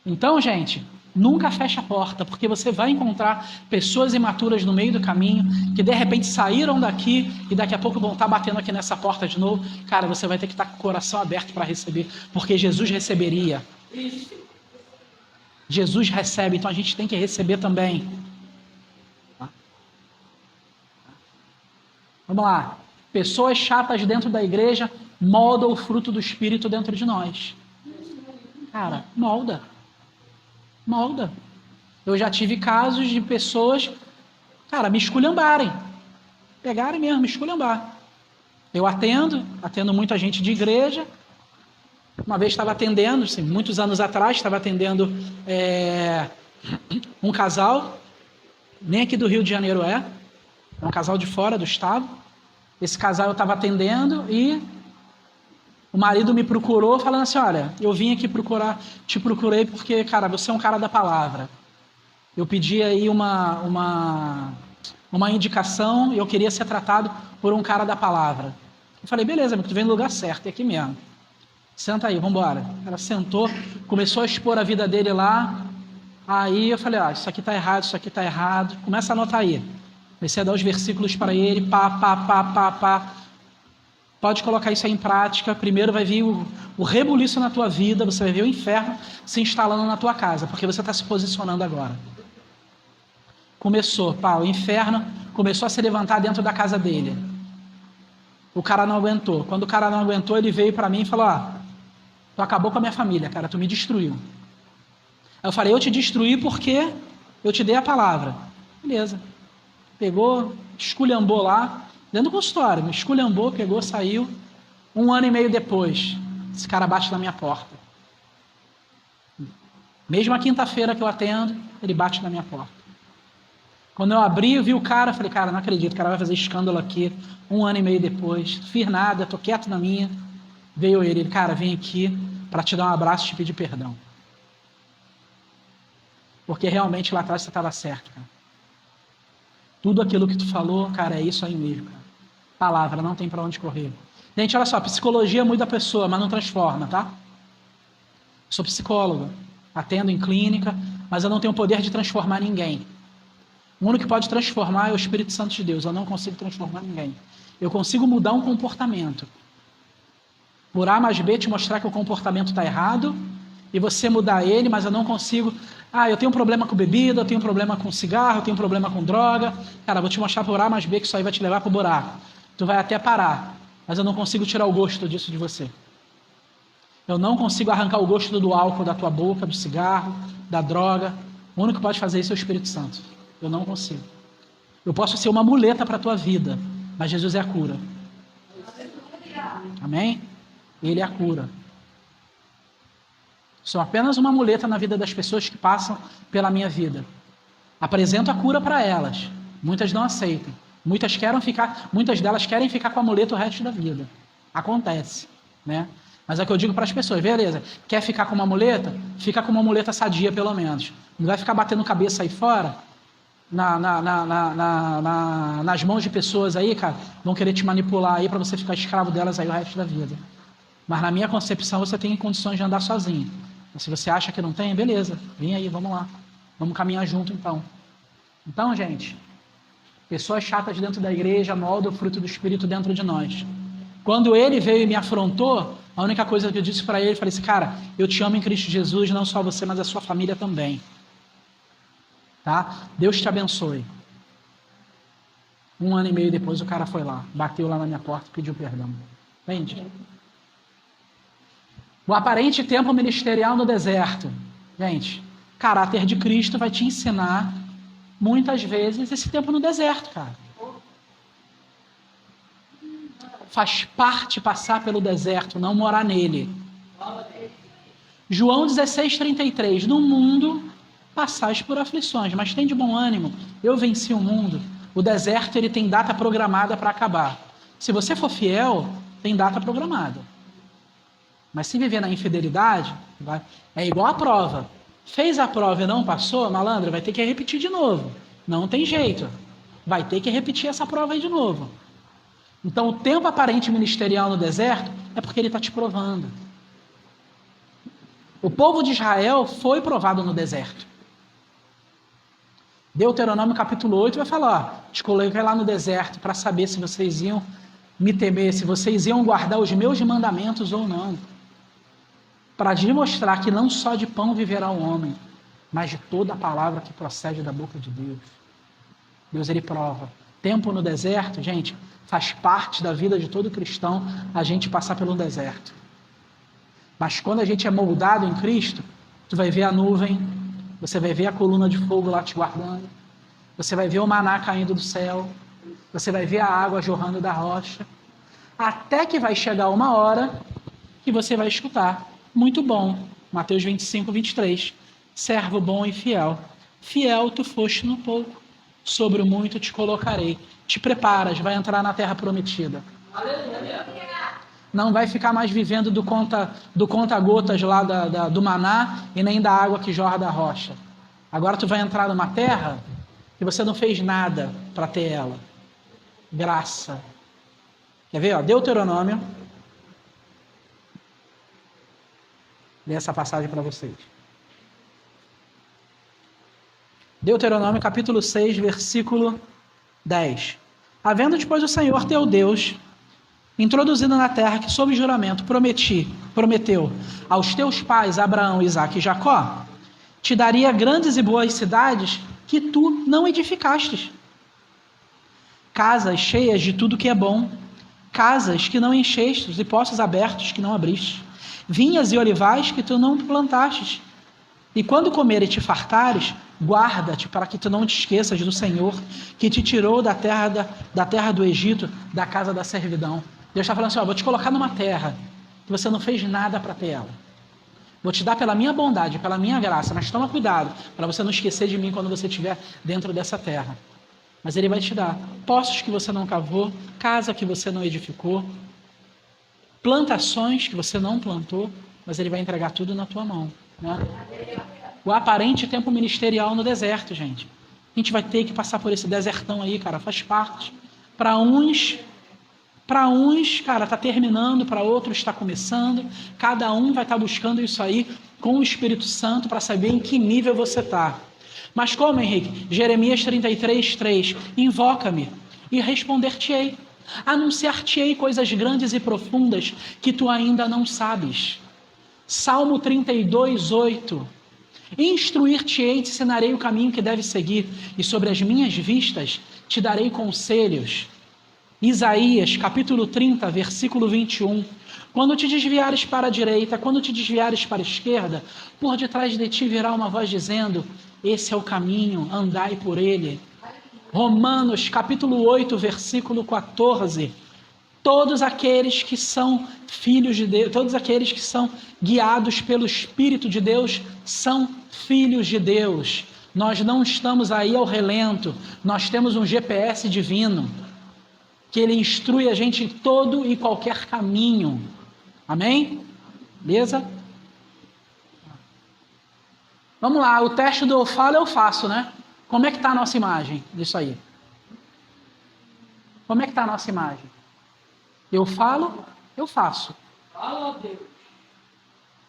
Então, gente, nunca feche a porta, porque você vai encontrar pessoas imaturas no meio do caminho, que de repente saíram daqui e daqui a pouco vão estar batendo aqui nessa porta de novo. Cara, você vai ter que estar com o coração aberto para receber, porque Jesus receberia. Jesus recebe, então a gente tem que receber também. Vamos lá. Pessoas chatas dentro da igreja moldam o fruto do Espírito dentro de nós. Cara, molda. Molda. Eu já tive casos de pessoas, cara, me esculhambarem. Pegarem mesmo, me esculhambar. Eu atendo muita gente de igreja. Uma vez estava atendendo, assim, muitos anos atrás, estava atendendo um casal, nem aqui do Rio de Janeiro é um casal de fora do estado. Esse casal eu estava atendendo e o marido me procurou falando assim, olha, eu vim aqui te procurei porque, cara, você é um cara da palavra. Eu pedi aí uma indicação e eu queria ser tratado por um cara da palavra. Eu falei, beleza, amigo, tu vem no lugar certo, é aqui mesmo. Senta aí, vamos embora. Ela sentou, começou a expor a vida dele lá. Aí eu falei, isso aqui está errado, isso aqui está errado. Começa a anotar aí. Comecei a dar os versículos para ele, pá. Pode colocar isso aí em prática. Primeiro vai vir o rebuliço na tua vida, você vai ver o inferno se instalando na tua casa, porque você está se posicionando agora. o inferno começou a se levantar dentro da casa dele. O cara não aguentou. Quando o cara não aguentou, ele veio para mim e falou: tu acabou com a minha família, cara, tu me destruiu. Aí eu falei: eu te destruí porque eu te dei a palavra. Beleza. Pegou, esculhambou lá, dentro do consultório, me esculhambou, pegou, saiu. 1 ano e meio depois, esse cara bate na minha porta. Mesma quinta-feira que eu atendo, ele bate na minha porta. Quando eu abri, eu vi o cara, falei: cara, não acredito, o cara vai fazer escândalo aqui. 1 ano e meio depois, não fiz nada, tô quieto na minha. Veio ele: cara, vem aqui para te dar um abraço e te pedir perdão. Porque realmente lá atrás você estava certo, cara. Tudo aquilo que tu falou, cara, é isso aí mesmo, cara. Palavra, não tem para onde correr. Gente, olha só, psicologia muda a pessoa, mas não transforma, tá? Sou psicólogo, atendo em clínica, mas eu não tenho o poder de transformar ninguém. O único que pode transformar é o Espírito Santo de Deus. Eu não consigo transformar ninguém. Eu consigo mudar um comportamento. Por A mais B te mostrar que o comportamento está errado e você mudar ele, mas eu não consigo. Eu tenho um problema com bebida, eu tenho um problema com cigarro, eu tenho um problema com droga. Cara, vou te mostrar por A mais B que isso aí vai te levar para o buraco. Tu vai até parar, mas eu não consigo tirar o gosto disso de você. Eu não consigo arrancar o gosto do álcool da tua boca, do cigarro, da droga. O único que pode fazer isso é o Espírito Santo. Eu não consigo. Eu posso ser uma muleta para a tua vida, mas Jesus é a cura. Amém? Ele é a cura. Sou apenas uma muleta na vida das pessoas que passam pela minha vida. Apresento a cura para elas. Muitas não aceitam. Muitas delas querem ficar com a muleta o resto da vida. Acontece, né? Mas é o que eu digo para as pessoas: beleza, quer ficar com uma muleta? Fica com uma muleta sadia, pelo menos. Não vai ficar batendo cabeça aí fora, nas mãos de pessoas aí, cara, vão querer te manipular aí para você ficar escravo delas aí o resto da vida. Mas na minha concepção, você tem condições de andar sozinho. Mas se você acha que não tem, beleza, vem aí, vamos lá. Vamos caminhar junto, então. Então, gente, pessoas chatas dentro da igreja moldam o fruto do Espírito dentro de nós. Quando ele veio e me afrontou, a única coisa que eu disse para ele, falei assim: cara, eu te amo em Cristo Jesus, não só você, mas a sua família também. Tá? Deus te abençoe. 1 ano e meio depois o cara foi lá, bateu lá na minha porta e pediu perdão. Entende? O aparente tempo ministerial no deserto. Gente, caráter de Cristo vai te ensinar muitas vezes esse tempo no deserto, cara. Faz parte passar pelo deserto, não morar nele. João 16:33. No mundo passais por aflições, mas tem de bom ânimo. Eu venci o mundo. O deserto, ele tem data programada para acabar. Se você for fiel, tem data programada. Mas se viver na infidelidade, é igual a prova. Fez a prova e não passou, malandro, vai ter que repetir de novo. Não tem jeito. Vai ter que repetir essa prova aí de novo. Então, o tempo aparente ministerial no deserto é porque ele está te provando. O povo de Israel foi provado no deserto. Deuteronômio capítulo 8 vai falar: te coloquei lá no deserto para saber se vocês iam me temer, se vocês iam guardar os meus mandamentos ou não. Para demonstrar que não só de pão viverá o homem, mas de toda a palavra que procede da boca de Deus. Deus, ele prova. Tempo no deserto, gente, faz parte da vida de todo cristão a gente passar pelo deserto. Mas quando a gente é moldado em Cristo, tu vai ver a nuvem, você vai ver a coluna de fogo lá te guardando, você vai ver o maná caindo do céu, você vai ver a água jorrando da rocha, até que vai chegar uma hora que você vai escutar: muito bom, Mateus 25:23, servo bom e fiel. Fiel tu foste no pouco, sobre o muito te colocarei. Te preparas, vai entrar na terra prometida. Não vai ficar mais vivendo do conta-gotas lá do maná e nem da água que jorra da rocha. Agora tu vai entrar numa terra que você não fez nada para ter ela. Graça. Quer ver? Deuteronômio. Lê essa passagem para vocês. Deuteronômio capítulo 6, versículo 10. Havendo depois o Senhor teu Deus introduzido na terra que sob juramento prometeu aos teus pais Abraão, Isaque e Jacó, te daria grandes e boas cidades que tu não edificastes. Casas cheias de tudo que é bom, casas que não enchestes e poços abertos que não abristes, vinhas e olivais que tu não plantastes. E quando comeres e te fartares, guarda-te para que tu não te esqueças do Senhor, que te tirou da terra do Egito, da casa da servidão. Deus está falando assim, vou te colocar numa terra que você não fez nada para ter ela. Vou te dar pela minha bondade, pela minha graça, mas toma cuidado para você não esquecer de mim quando você estiver dentro dessa terra. Mas Ele vai te dar poços que você não cavou, casa que você não edificou, plantações que você não plantou, mas Ele vai entregar tudo na tua mão. Né? O aparente tempo ministerial no deserto, gente. A gente vai ter que passar por esse desertão aí, cara, faz parte. Para uns, cara, está terminando, para outros está começando. Cada um vai estar buscando isso aí com o Espírito Santo para saber em que nível você está. Mas como, Henrique? Jeremias 33:3, invoca-me e responder-te-ei. Anunciar-te-ei coisas grandes e profundas que tu ainda não sabes. Salmo 32:8, instruir-te-ei, te ensinarei o caminho que deves seguir, e sobre as minhas vistas te darei conselhos. Isaías, capítulo 30, versículo 21, quando te desviares para a direita, quando te desviares para a esquerda, por detrás de ti virá uma voz dizendo, esse é o caminho, andai por ele. Romanos, capítulo 8, versículo 14, todos aqueles que são filhos de Deus, todos aqueles que são guiados pelo Espírito de Deus, são filhos de Deus. Nós não estamos aí ao relento, nós temos um GPS divino, que Ele instrui a gente em todo e qualquer caminho. Amém? Beleza? Vamos lá, o teste do eu falo, eu faço, né? Como é que está a nossa imagem disso aí? Como é que está a nossa imagem? Eu falo, eu faço. Fala a Deus.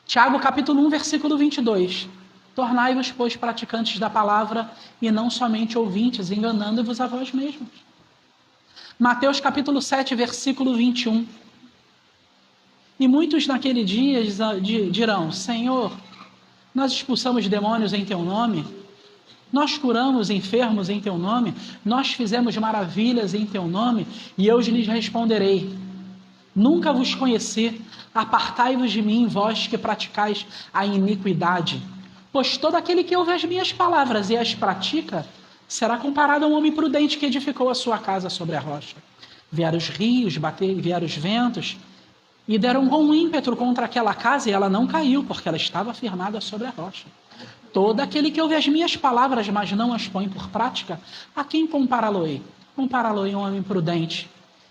Tiago capítulo 1, versículo 22. Tornai-vos, pois, praticantes da palavra e não somente ouvintes, enganando-vos a vós mesmos. Mateus capítulo 7, versículo 21. E muitos naquele dia dirão, Senhor, nós expulsamos demônios em Teu nome, nós curamos enfermos em Teu nome, nós fizemos maravilhas em Teu nome, e eu lhes responderei, nunca vos conheci, apartai-vos de mim, vós que praticais a iniquidade. Pois todo aquele que ouve as minhas palavras e as pratica, será comparado a um homem prudente que edificou a sua casa sobre a rocha. Vieram os rios, vieram os ventos, e deram com ímpeto contra aquela casa, e ela não caiu, porque ela estava firmada sobre a rocha. Todo aquele que ouve as minhas palavras, mas não as põe por prática, a quem compará-lo-ei? Compará-lo-ei a um homem prudente,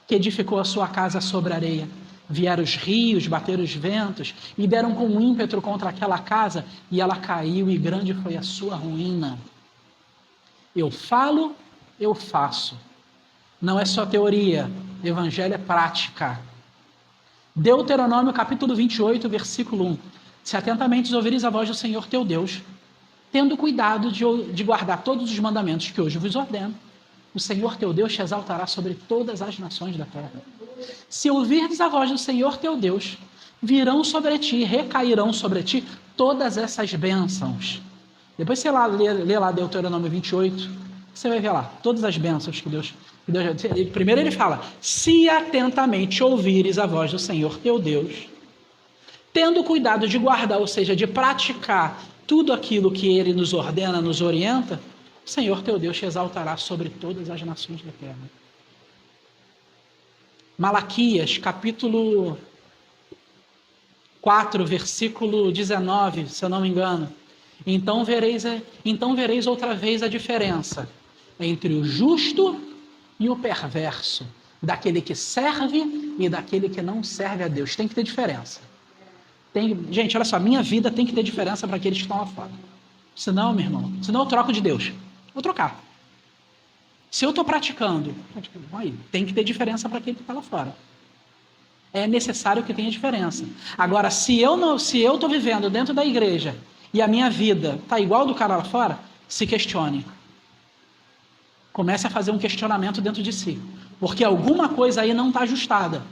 que edificou a sua casa sobre a areia. Vieram os rios, bateram os ventos, e deram com ímpeto contra aquela casa, e ela caiu, e grande foi a sua ruína. Eu falo, eu faço. Não é só teoria, evangelho é prática. Deuteronômio capítulo 28, versículo 1. Se atentamente ouvires a voz do Senhor teu Deus, tendo cuidado de guardar todos os mandamentos que hoje vos ordeno, o Senhor teu Deus te exaltará sobre todas as nações da terra. Se ouvirdes a voz do Senhor teu Deus, virão sobre ti, recairão sobre ti todas essas bênçãos. Depois você lê lá Deuteronômio 28, você vai ver lá todas as bênçãos que Deus... Primeiro ele fala, se atentamente ouvires a voz do Senhor teu Deus, tendo cuidado de guardar, ou seja, de praticar tudo aquilo que Ele nos ordena, nos orienta, o Senhor teu Deus te exaltará sobre todas as nações da terra. Malaquias, capítulo 4, versículo 19, se eu não me engano. Então vereis outra vez a diferença entre o justo e o perverso, daquele que serve e daquele que não serve a Deus. Tem que ter diferença. Gente, olha só, minha vida tem que ter diferença para aqueles que estão lá fora. Senão, meu irmão, senão eu troco de Deus. Vou trocar. Se eu estou praticando, tem que ter diferença para aquele que está lá fora. É necessário que tenha diferença. Agora, se eu estou vivendo dentro da igreja e a minha vida está igual do cara lá fora, se questione. Comece a fazer um questionamento dentro de si. Porque alguma coisa aí não está ajustada.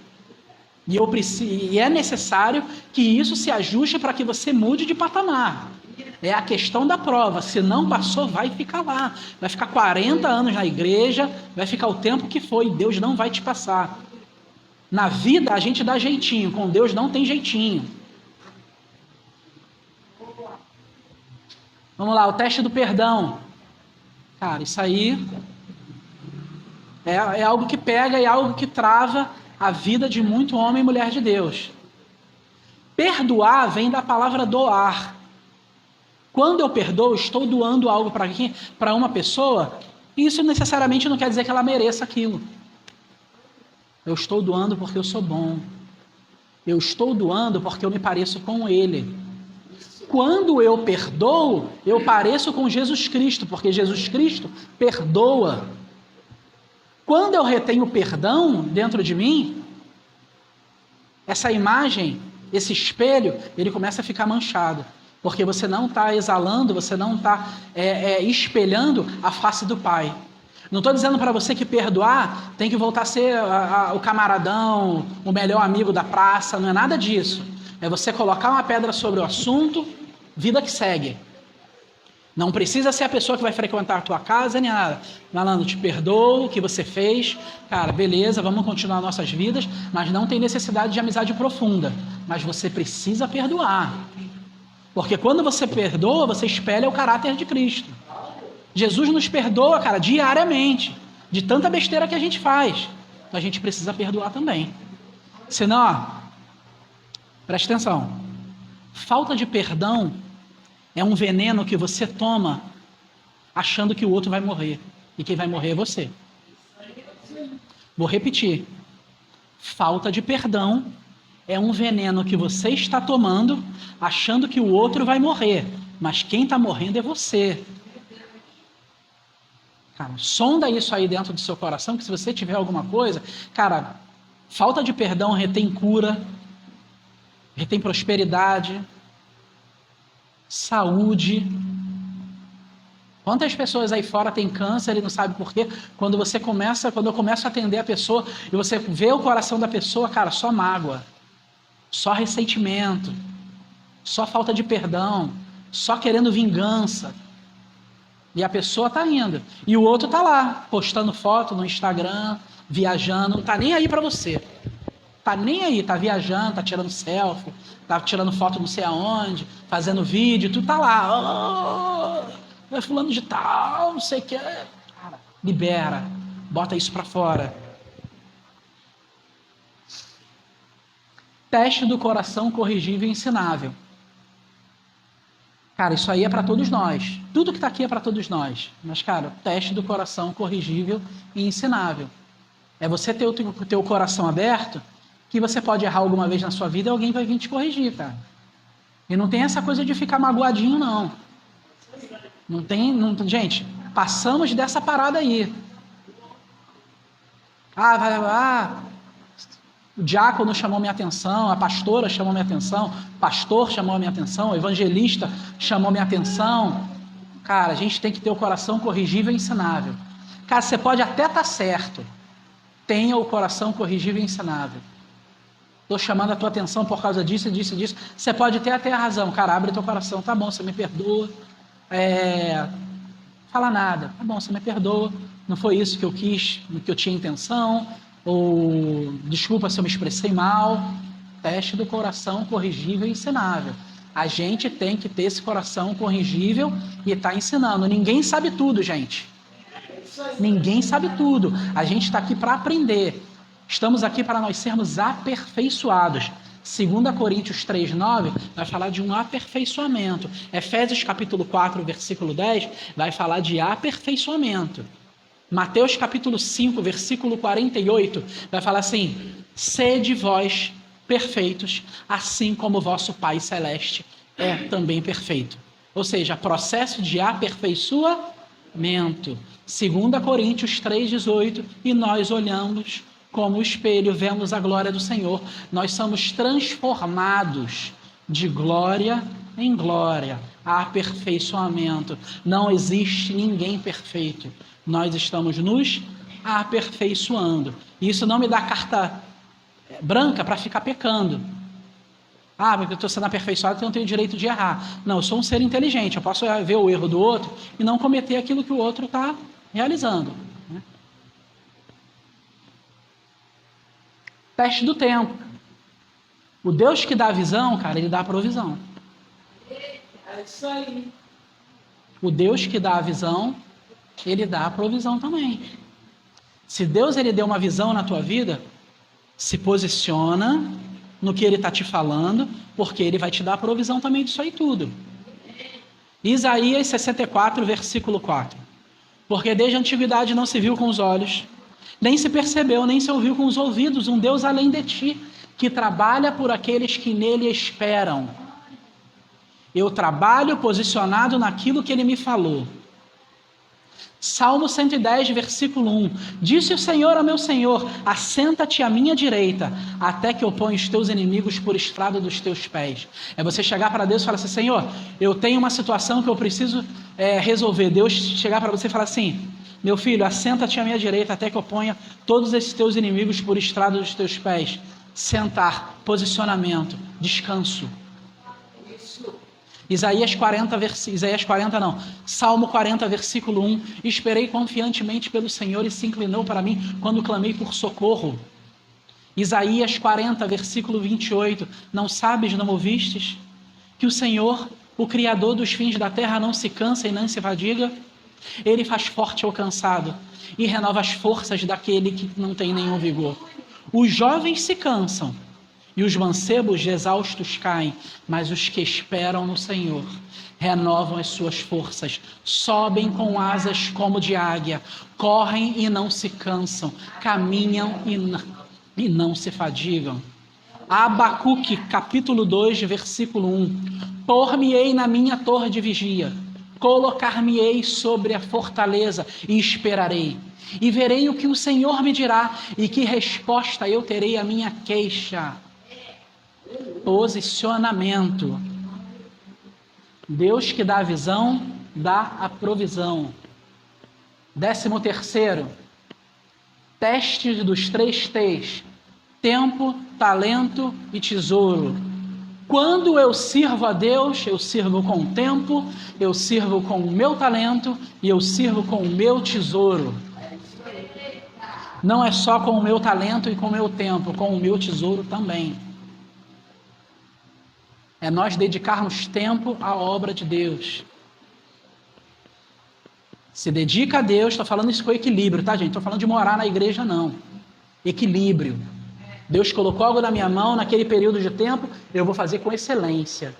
E é necessário que isso se ajuste para que você mude de patamar. É a questão da prova. Se não passou, vai ficar lá. Vai ficar 40 anos na igreja, vai ficar o tempo que foi. Deus não vai te passar. Na vida a gente dá jeitinho, com Deus não tem jeitinho. Vamos lá, o teste do perdão. Cara, isso aí é algo que pega e é algo que trava a vida de muito homem e mulher de Deus. Perdoar vem da palavra doar. Quando eu perdoo, estou doando algo para uma pessoa, e isso necessariamente não quer dizer que ela mereça aquilo. Eu estou doando porque eu sou bom. Eu estou doando porque eu me pareço com Ele. Quando eu perdoo, eu pareço com Jesus Cristo, porque Jesus Cristo perdoa. Quando eu retenho perdão dentro de mim, essa imagem, esse espelho, ele começa a ficar manchado. Porque você não está exalando, você não está espelhando a face do Pai. Não estou dizendo para você que perdoar tem que voltar a ser o camaradão, o melhor amigo da praça, não é nada disso. É você colocar uma pedra sobre o assunto, vida que segue. Não precisa ser a pessoa que vai frequentar a tua casa, nem nada. Malandro, te perdoo o que você fez. Cara, beleza, vamos continuar nossas vidas, mas não tem necessidade de amizade profunda. Mas você precisa perdoar. Porque quando você perdoa, você espelha o caráter de Cristo. Jesus nos perdoa, cara, diariamente, de tanta besteira que a gente faz. Então a gente precisa perdoar também. Senão, preste atenção. Falta de perdão é um veneno que você toma achando que o outro vai morrer. E quem vai morrer é você. Vou repetir. Falta de perdão é um veneno que você está tomando achando que o outro vai morrer. Mas quem está morrendo é você. Cara, sonda isso aí dentro do seu coração, que se você tiver alguma coisa, cara, falta de perdão retém cura, retém prosperidade, saúde. Quantas pessoas aí fora têm câncer e não sabe por quê? Quando eu começo a atender a pessoa e você vê o coração da pessoa, cara, só mágoa, só ressentimento, só falta de perdão, só querendo vingança. E a pessoa tá indo. E o outro tá lá, postando foto no Instagram, viajando, não tá nem aí para você. Tá nem aí, tá viajando, tá tirando selfie, tá tirando foto não sei aonde, fazendo vídeo, tu tá lá. Oh, é fulano de tal, não sei o que. Cara, libera, bota isso para fora. Teste do coração corrigível e ensinável. Cara, isso aí é para todos nós. Tudo que está aqui é para todos nós. Mas, cara, teste do coração corrigível e ensinável. É você ter o teu coração aberto, que você pode errar alguma vez na sua vida e alguém vai vir te corrigir, cara. E não tem essa coisa de ficar magoadinho, não. Gente, passamos dessa parada aí. O diácono chamou minha atenção, a pastora chamou minha atenção, o pastor chamou minha atenção, o evangelista chamou minha atenção. Cara, a gente tem que ter o coração corrigível e ensinável. Cara, você pode até estar certo. Tenha o coração corrigível e ensinável. Estou chamando a tua atenção por causa disso, disso, disso. Você pode ter até a razão. Cara, abre teu coração. Tá bom, você me perdoa. Fala nada. Tá bom, você me perdoa. Não foi isso que eu quis, que eu tinha intenção. Ou desculpa se eu me expressei mal. Teste do coração corrigível e ensinável. A gente tem que ter esse coração corrigível e estar ensinando. Ninguém sabe tudo, gente. Ninguém sabe tudo. A gente está aqui para aprender. Estamos aqui para nós sermos aperfeiçoados. 2 Coríntios 3:9 vai falar de um aperfeiçoamento. Efésios capítulo 4, versículo 10 vai falar de aperfeiçoamento. Mateus capítulo 5, versículo 48 vai falar assim: sede vós perfeitos, assim como o vosso Pai Celeste é também perfeito. Ou seja, processo de aperfeiçoamento. 2 Coríntios 3:18, e nós olhamos como o espelho, vemos a glória do Senhor. Nós somos transformados de glória em glória, aperfeiçoamento. Não existe ninguém perfeito. Nós estamos nos aperfeiçoando. Isso não me dá carta branca para ficar pecando. Ah, porque eu estou sendo aperfeiçoado, então eu não tenho direito de errar. Não, eu sou um ser inteligente, eu posso ver o erro do outro e não cometer aquilo que o outro está realizando. Né? Teste do tempo. O Deus que dá a visão, cara, ele dá a provisão. É isso aí. O Deus que dá a visão, ele dá a provisão também. Se Deus ele deu uma visão na tua vida, se posiciona no que ele está te falando, porque ele vai te dar a provisão também disso aí tudo. Isaías 64, versículo 4. Porque desde a antiguidade não se viu com os olhos, nem se percebeu, nem se ouviu com os ouvidos um Deus além de ti, que trabalha por aqueles que nele esperam. Eu trabalho posicionado naquilo que ele me falou. Salmo 110, versículo 1. Disse o Senhor ao meu Senhor, assenta-te à minha direita, até que eu ponha os teus inimigos por estrado dos teus pés. É você chegar para Deus e falar assim, Senhor, eu tenho uma situação que eu preciso resolver. Deus chegar para você e falar assim, meu filho, assenta-te à minha direita, até que eu ponha todos esses teus inimigos por estrado dos teus pés. Sentar, posicionamento, descanso. Salmo 40, versículo 1. Esperei confiantemente pelo Senhor e se inclinou para mim quando clamei por socorro. Isaías 40, versículo 28. Não sabes, não ouvistes? Que o Senhor, o Criador dos fins da terra, não se cansa e não se fadiga? Ele faz forte ao cansado e renova as forças daquele que não tem nenhum vigor. Os jovens se cansam e os mancebos exaustos caem, mas os que esperam no Senhor renovam as suas forças, sobem com asas como de águia, correm e não se cansam, caminham e não se fadigam. Abacuque, capítulo 2, versículo 1. Pôr-me-ei na minha torre de vigia, colocar-me-ei sobre a fortaleza e esperarei. E verei o que o Senhor me dirá e que resposta eu terei à minha queixa. Posicionamento. Deus que dá a visão, dá a provisão. 13º, teste dos 3 T's: tempo, talento e tesouro. Quando eu sirvo a Deus, eu sirvo com o tempo, eu sirvo com o meu talento e eu sirvo com o meu tesouro. Não é só com o meu talento e com o meu tempo, com o meu tesouro também. É nós dedicarmos tempo à obra de Deus. Se dedica a Deus, estou falando isso com equilíbrio, tá, gente? Estou falando de morar na igreja, não. Equilíbrio. Deus colocou algo na minha mão naquele período de tempo, eu vou fazer com excelência.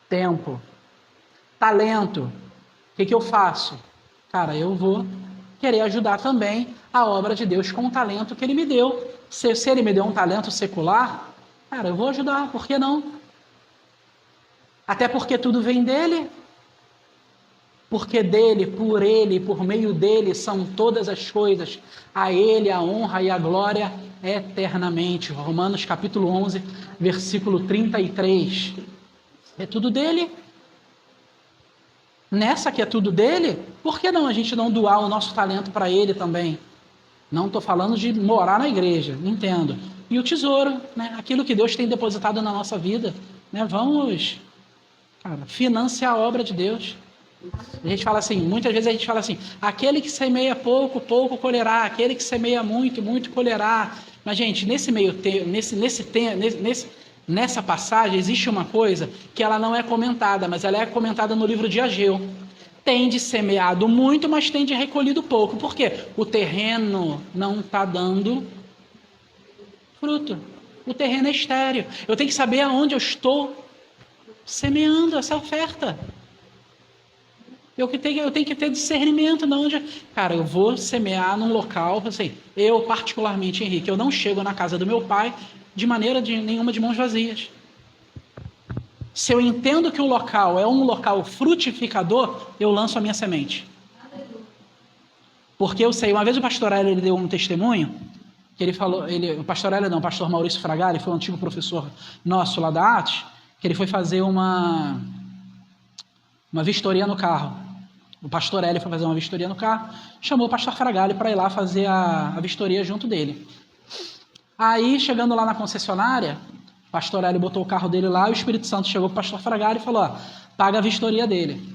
Tempo. Talento. O que eu faço? Cara, eu vou querer ajudar também a obra de Deus com o talento que Ele me deu. Se Ele me deu um talento secular, cara, eu vou ajudar, por que não? Até porque tudo vem dele. Porque dele, por meio dele são todas as coisas. A ele a honra e a glória eternamente. Romanos capítulo 11, versículo 33. É tudo dele. Nessa que é tudo dele, por que não a gente não doar o nosso talento para ele também? Não estou falando de morar na igreja, entendo. E o tesouro, né? Aquilo que Deus tem depositado na nossa vida, né? Vamos, cara, financiar a obra de Deus. A gente fala assim, muitas vezes a gente fala assim, aquele que semeia pouco, pouco colherá, aquele que semeia muito, muito colherá. Mas, gente, nessa passagem existe uma coisa que ela não é comentada, mas ela é comentada no livro de Ageu. Tem de semeado muito, mas tem de recolhido pouco. Por quê? O terreno não está dando fruto. O terreno é estéril. Eu tenho que saber aonde eu estou semeando essa oferta. Eu tenho que ter discernimento de onde... Cara, eu vou semear num local, assim, eu particularmente, Henrique, eu não chego na casa do meu pai de maneira nenhuma de mãos vazias. Se eu entendo que o local é um local frutificador, eu lanço a minha semente. Porque eu sei, uma vez o pastor Hélio, ele deu um testemunho, que ele falou, o pastor Maurício Fragali, foi um antigo professor nosso lá da ATES, que ele foi fazer uma vistoria no carro. O pastor Hélio foi fazer uma vistoria no carro, chamou o pastor Fragali para ir lá fazer a vistoria junto dele. Aí, chegando lá na concessionária, O pastor Hélio botou o carro dele lá, e o Espírito Santo chegou para o pastor Fragari e falou, ó, paga a vistoria dele.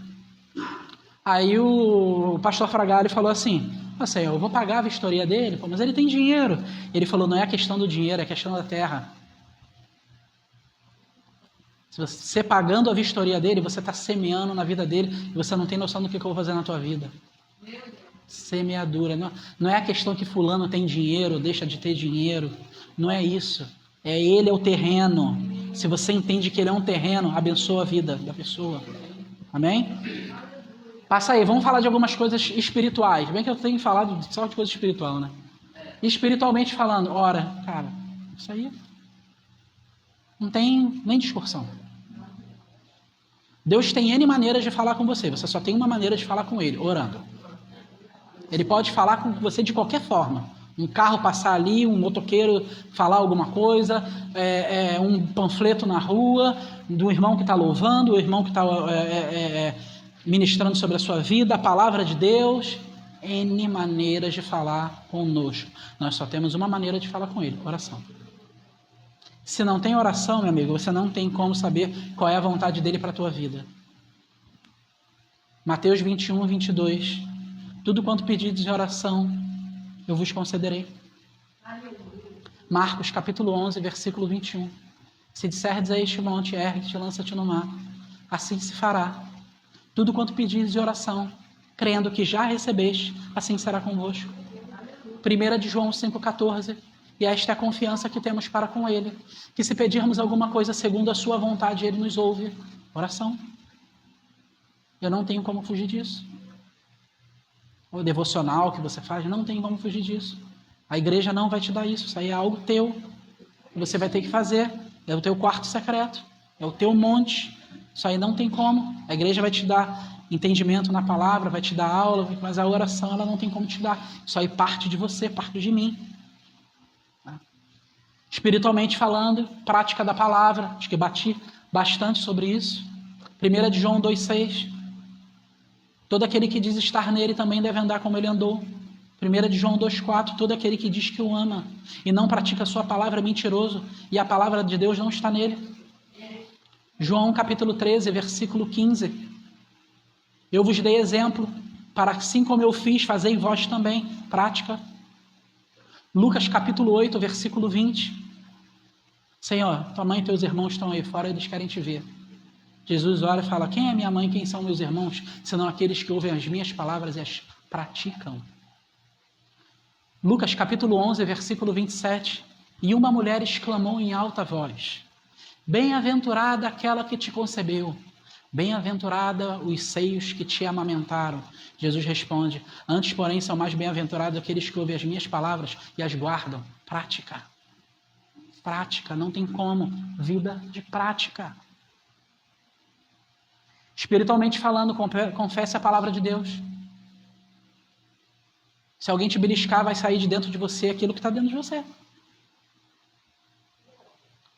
Aí o pastor Fragari falou assim, Senhor, eu vou pagar a vistoria dele, mas ele tem dinheiro. Ele falou, não é a questão do dinheiro, é a questão da terra. Se você pagando a vistoria dele, você está semeando na vida dele e você não tem noção do que eu vou fazer na tua vida. Semeadura. Não é a questão que fulano tem dinheiro, deixa de ter dinheiro. Não é isso. Ele é o terreno. Se você entende que ele é um terreno, abençoa a vida da pessoa. Amém? Passa aí, vamos falar de algumas coisas espirituais. Bem que eu tenho falado só de coisa espiritual, né? Espiritualmente falando, ora, cara, isso aí não tem nem discussão. Deus tem N maneiras de falar com você. Você só tem uma maneira de falar com Ele, orando. Ele pode falar com você de qualquer forma. Um carro passar ali, um motoqueiro falar alguma coisa, um panfleto na rua, do irmão que está louvando, o irmão que está ministrando sobre a sua vida, a palavra de Deus. N maneiras de falar conosco. Nós só temos uma maneira de falar com Ele, oração. Se não tem oração, meu amigo, você não tem como saber qual é a vontade dele para a tua vida. Mateus 21, 22. Tudo quanto pedides de oração, eu vos concederei. Marcos capítulo 11, versículo 21. Se disserdes a este monte, ergue-te, lança-te no mar, assim se fará. Tudo quanto pedides de oração, crendo que já recebeste, assim será convosco. 1 de João 5,14. E esta é a confiança que temos para com Ele, que se pedirmos alguma coisa segundo a sua vontade, Ele nos ouve. Oração. Eu não tenho como fugir disso. O devocional que você faz, não tem como fugir disso. A igreja não vai te dar isso, isso aí é algo teu, que você vai ter que fazer. É o teu quarto secreto, é o teu monte, isso aí não tem como. A igreja vai te dar entendimento na palavra, vai te dar aula, mas a oração ela não tem como te dar. Isso aí parte de você, parte de mim. Espiritualmente falando, prática da palavra, acho que bati bastante sobre isso. 1 de João 2,6. Todo aquele que diz estar nele também deve andar como ele andou. 1 de João 2,4. Todo aquele que diz que o ama e não pratica a sua palavra é mentiroso, e a palavra de Deus não está nele. João capítulo 13, versículo 15. Eu vos dei exemplo, para assim como eu fiz, fazei vós também. Prática. Lucas capítulo 8, versículo 20. Senhor, tua mãe e teus irmãos estão aí fora, eles querem te ver. Jesus olha e fala, quem é minha mãe, quem são meus irmãos? Senão aqueles que ouvem as minhas palavras e as praticam. Lucas capítulo 11, versículo 27. E uma mulher exclamou em alta voz, bem-aventurada aquela que te concebeu, bem-aventurada os seios que te amamentaram. Jesus responde, antes porém são mais bem-aventurados aqueles que ouvem as minhas palavras e as guardam. Prática. Prática, não tem como. Vida de prática. Espiritualmente falando, confesse a palavra de Deus. Se alguém te beliscar, vai sair de dentro de você aquilo que está dentro de você. A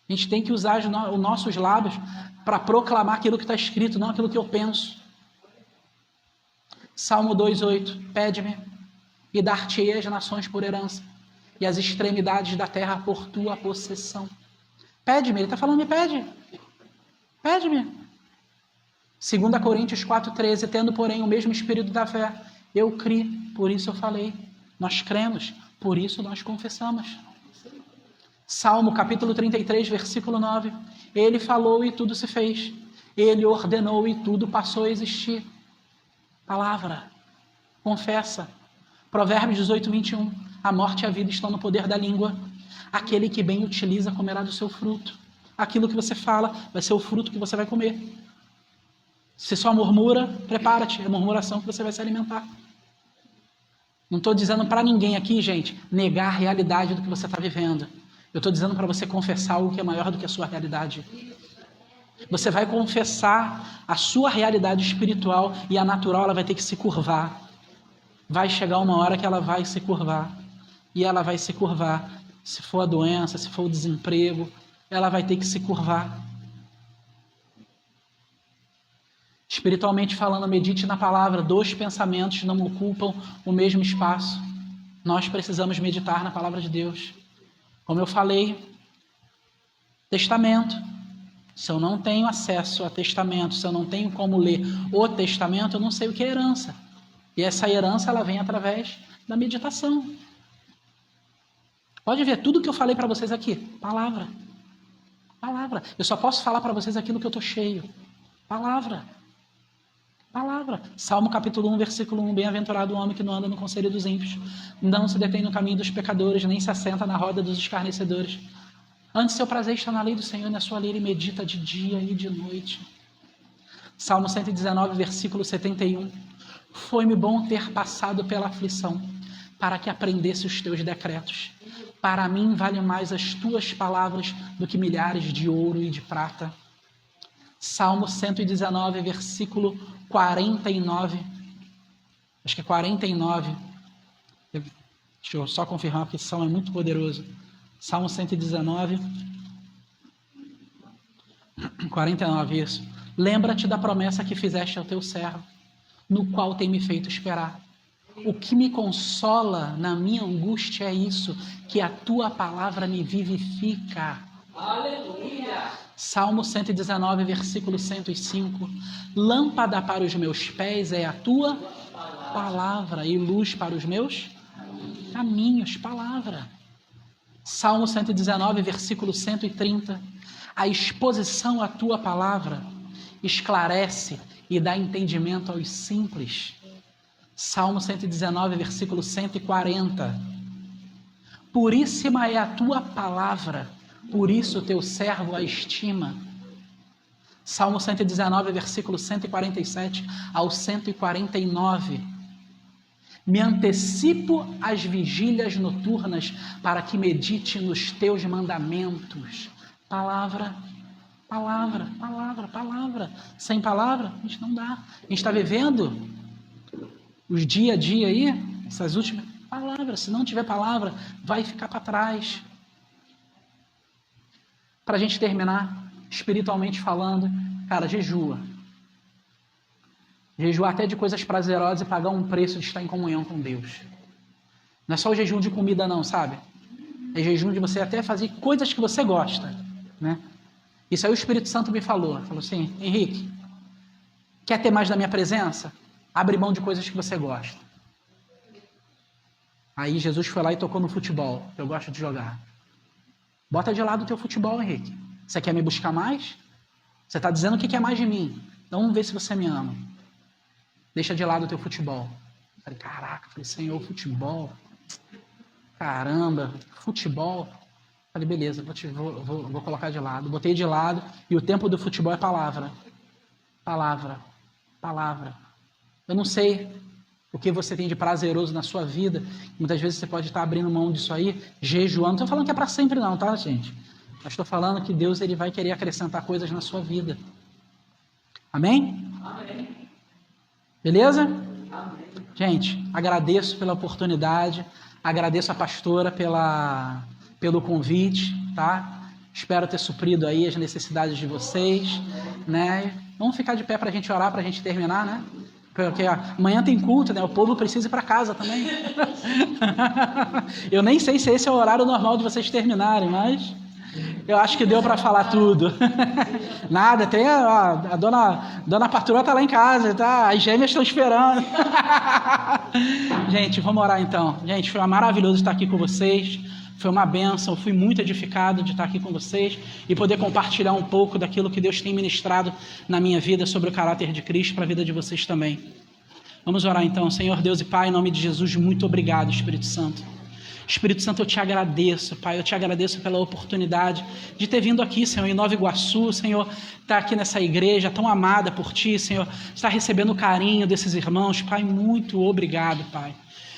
gente tem que usar os nossos lábios para proclamar aquilo que está escrito, não aquilo que eu penso. Salmo 2,8. Pede-me e dar-te-ei as nações por herança e as extremidades da terra por tua possessão. Pede-me, ele está falando, me pede. Pede-me. 2 Coríntios 4,13. Tendo, porém, o mesmo espírito da fé, eu criei, por isso eu falei. Nós cremos, por isso nós confessamos. Salmo capítulo 33, versículo 9. Ele falou e tudo se fez. Ele ordenou e tudo passou a existir. Palavra. Confessa. Provérbios 18, 21. A morte e a vida estão no poder da língua. Aquele que bem utiliza comerá do seu fruto. Aquilo que você fala vai ser o fruto que você vai comer. Se só murmura, prepara-te. É murmuração que você vai se alimentar. Não estou dizendo para ninguém aqui, gente, negar a realidade do que você está vivendo. Eu estou dizendo para você confessar algo que é maior do que a sua realidade. Você vai confessar a sua realidade espiritual e a natural ela vai ter que se curvar. Vai chegar uma hora que ela vai se curvar. E ela vai se curvar. Se for a doença, se for o desemprego, ela vai ter que se curvar. Espiritualmente falando, medite na palavra. 2 pensamentos não ocupam o mesmo espaço. Nós precisamos meditar na palavra de Deus. Como eu falei, Testamento. Se eu não tenho acesso a testamento, se eu não tenho como ler o testamento, eu não sei o que é herança. E essa herança, ela vem através da meditação. Pode ver, tudo que eu falei para vocês aqui, palavra. Palavra. Eu só posso falar para vocês aquilo que eu estou cheio. Palavra. Palavra. Salmo capítulo 1, versículo 1. Bem-aventurado o homem que não anda no conselho dos ímpios, não se detém no caminho dos pecadores, nem se assenta na roda dos escarnecedores. Antes seu prazer está na lei do Senhor, e na sua lei ele medita de dia e de noite. Salmo 119, versículo 71. Foi-me bom ter passado pela aflição, para que aprendesse os teus decretos. Para mim vale mais as tuas palavras do que milhares de ouro e de prata. Salmo 119, versículo 49. Acho que é 49. Deixa eu só confirmar, porque esse salmo é muito poderoso. Salmo 119, 49, isso. Lembra-te da promessa que fizeste ao teu servo, no qual tem me feito esperar. O que me consola na minha angústia é isso, que a tua palavra me vivifica. Aleluia. Salmo 119, versículo 105. Lâmpada para os meus pés é a tua palavra e luz para os meus caminhos. Palavra. Salmo 119, versículo 130. A exposição à tua palavra esclarece e dá entendimento aos simples. Salmo 119, versículo 140. Puríssima é a tua palavra, por isso o teu servo a estima. Salmo 119, versículo 147 ao 149. Me antecipo às vigílias noturnas para que medite nos teus mandamentos. Palavra, palavra, palavra, palavra. Sem palavra, a gente não dá. A gente está vivendo os dia a dia aí, essas últimas palavras. Se não tiver palavra, vai ficar para trás. Para a gente terminar, espiritualmente falando, cara, jejua. Jejuar até de coisas prazerosas e pagar um preço de estar em comunhão com Deus. Não é só o jejum de comida não, sabe? É jejum de você até fazer coisas que você gosta, né? Isso aí o Espírito Santo me falou. Falou assim, Henrique, quer ter mais da minha presença? Abre mão de coisas que você gosta. Aí Jesus foi lá e tocou no futebol, que eu gosto de jogar. Bota de lado o teu futebol, Henrique. Você quer me buscar mais? Você está dizendo o que quer mais de mim. Então vamos ver se você me ama. Deixa de lado o teu futebol. Falei, caraca, Senhor, futebol. Caramba, futebol. Falei, beleza, vou colocar de lado. Botei de lado e o tempo do futebol é palavra. Palavra, palavra. Eu não sei o que você tem de prazeroso na sua vida. Muitas vezes você pode estar abrindo mão disso aí, jejuando. Não estou falando que é para sempre não, tá, gente? Mas estou falando que Deus ele vai querer acrescentar coisas na sua vida. Amém? Amém. Beleza? Amém. Gente, agradeço pela oportunidade, agradeço a pastora pelo convite, tá? Espero ter suprido aí as necessidades de vocês, né? Vamos ficar de pé para a gente orar, para a gente terminar, né? Porque amanhã tem culto, né? O povo precisa ir para casa também. Eu nem sei se esse é o horário normal de vocês terminarem, mas eu acho que deu para falar tudo. Nada, tem a dona Patroa tá lá em casa, tá? As gêmeas estão esperando. Gente, vamos orar então. Gente, foi maravilhoso estar aqui com vocês. Foi uma bênção, fui muito edificado de estar aqui com vocês e poder compartilhar um pouco daquilo que Deus tem ministrado na minha vida sobre o caráter de Cristo para a vida de vocês também. Vamos orar então. Senhor Deus e Pai, em nome de Jesus, muito obrigado, Espírito Santo. Espírito Santo, eu te agradeço, Pai, eu te agradeço pela oportunidade de ter vindo aqui, Senhor, em Nova Iguaçu, Senhor, estar aqui nessa igreja tão amada por Ti, Senhor, estar recebendo o carinho desses irmãos, Pai, muito obrigado, Pai.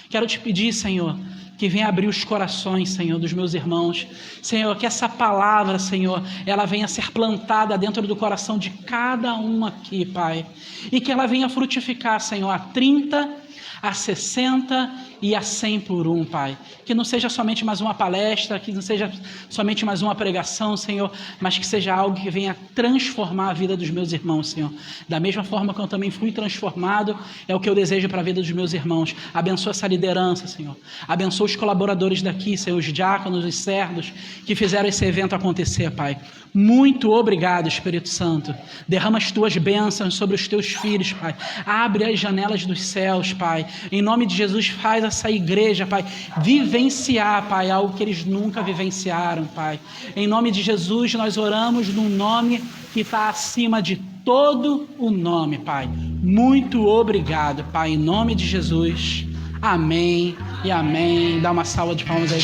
Quero te pedir, Senhor, que venha abrir os corações, Senhor, dos meus irmãos. Senhor, que essa palavra, Senhor, ela venha ser plantada dentro do coração de cada um aqui, Pai. E que ela venha frutificar, Senhor, a 30, a 60 e a 100 por um, Pai. Que não seja somente mais uma palestra, que não seja somente mais uma pregação, Senhor, mas que seja algo que venha transformar a vida dos meus irmãos, Senhor. Da mesma forma que eu também fui transformado, é o que eu desejo para a vida dos meus irmãos. Abençoa essa liderança, Senhor. Abençoa os colaboradores daqui, Senhor, os diáconos, os servos que fizeram esse evento acontecer, Pai. Muito obrigado, Espírito Santo. Derrama as tuas bênçãos sobre os teus filhos, Pai. Abre as janelas dos céus, Pai. Em nome de Jesus, faz essa igreja, Pai, vivenciar, Pai, algo que eles nunca vivenciaram, Pai. Em nome de Jesus, nós oramos num nome que está acima de todo o nome, Pai. Muito obrigado, Pai. Em nome de Jesus. Amém e amém. Dá uma salva de palmas aí.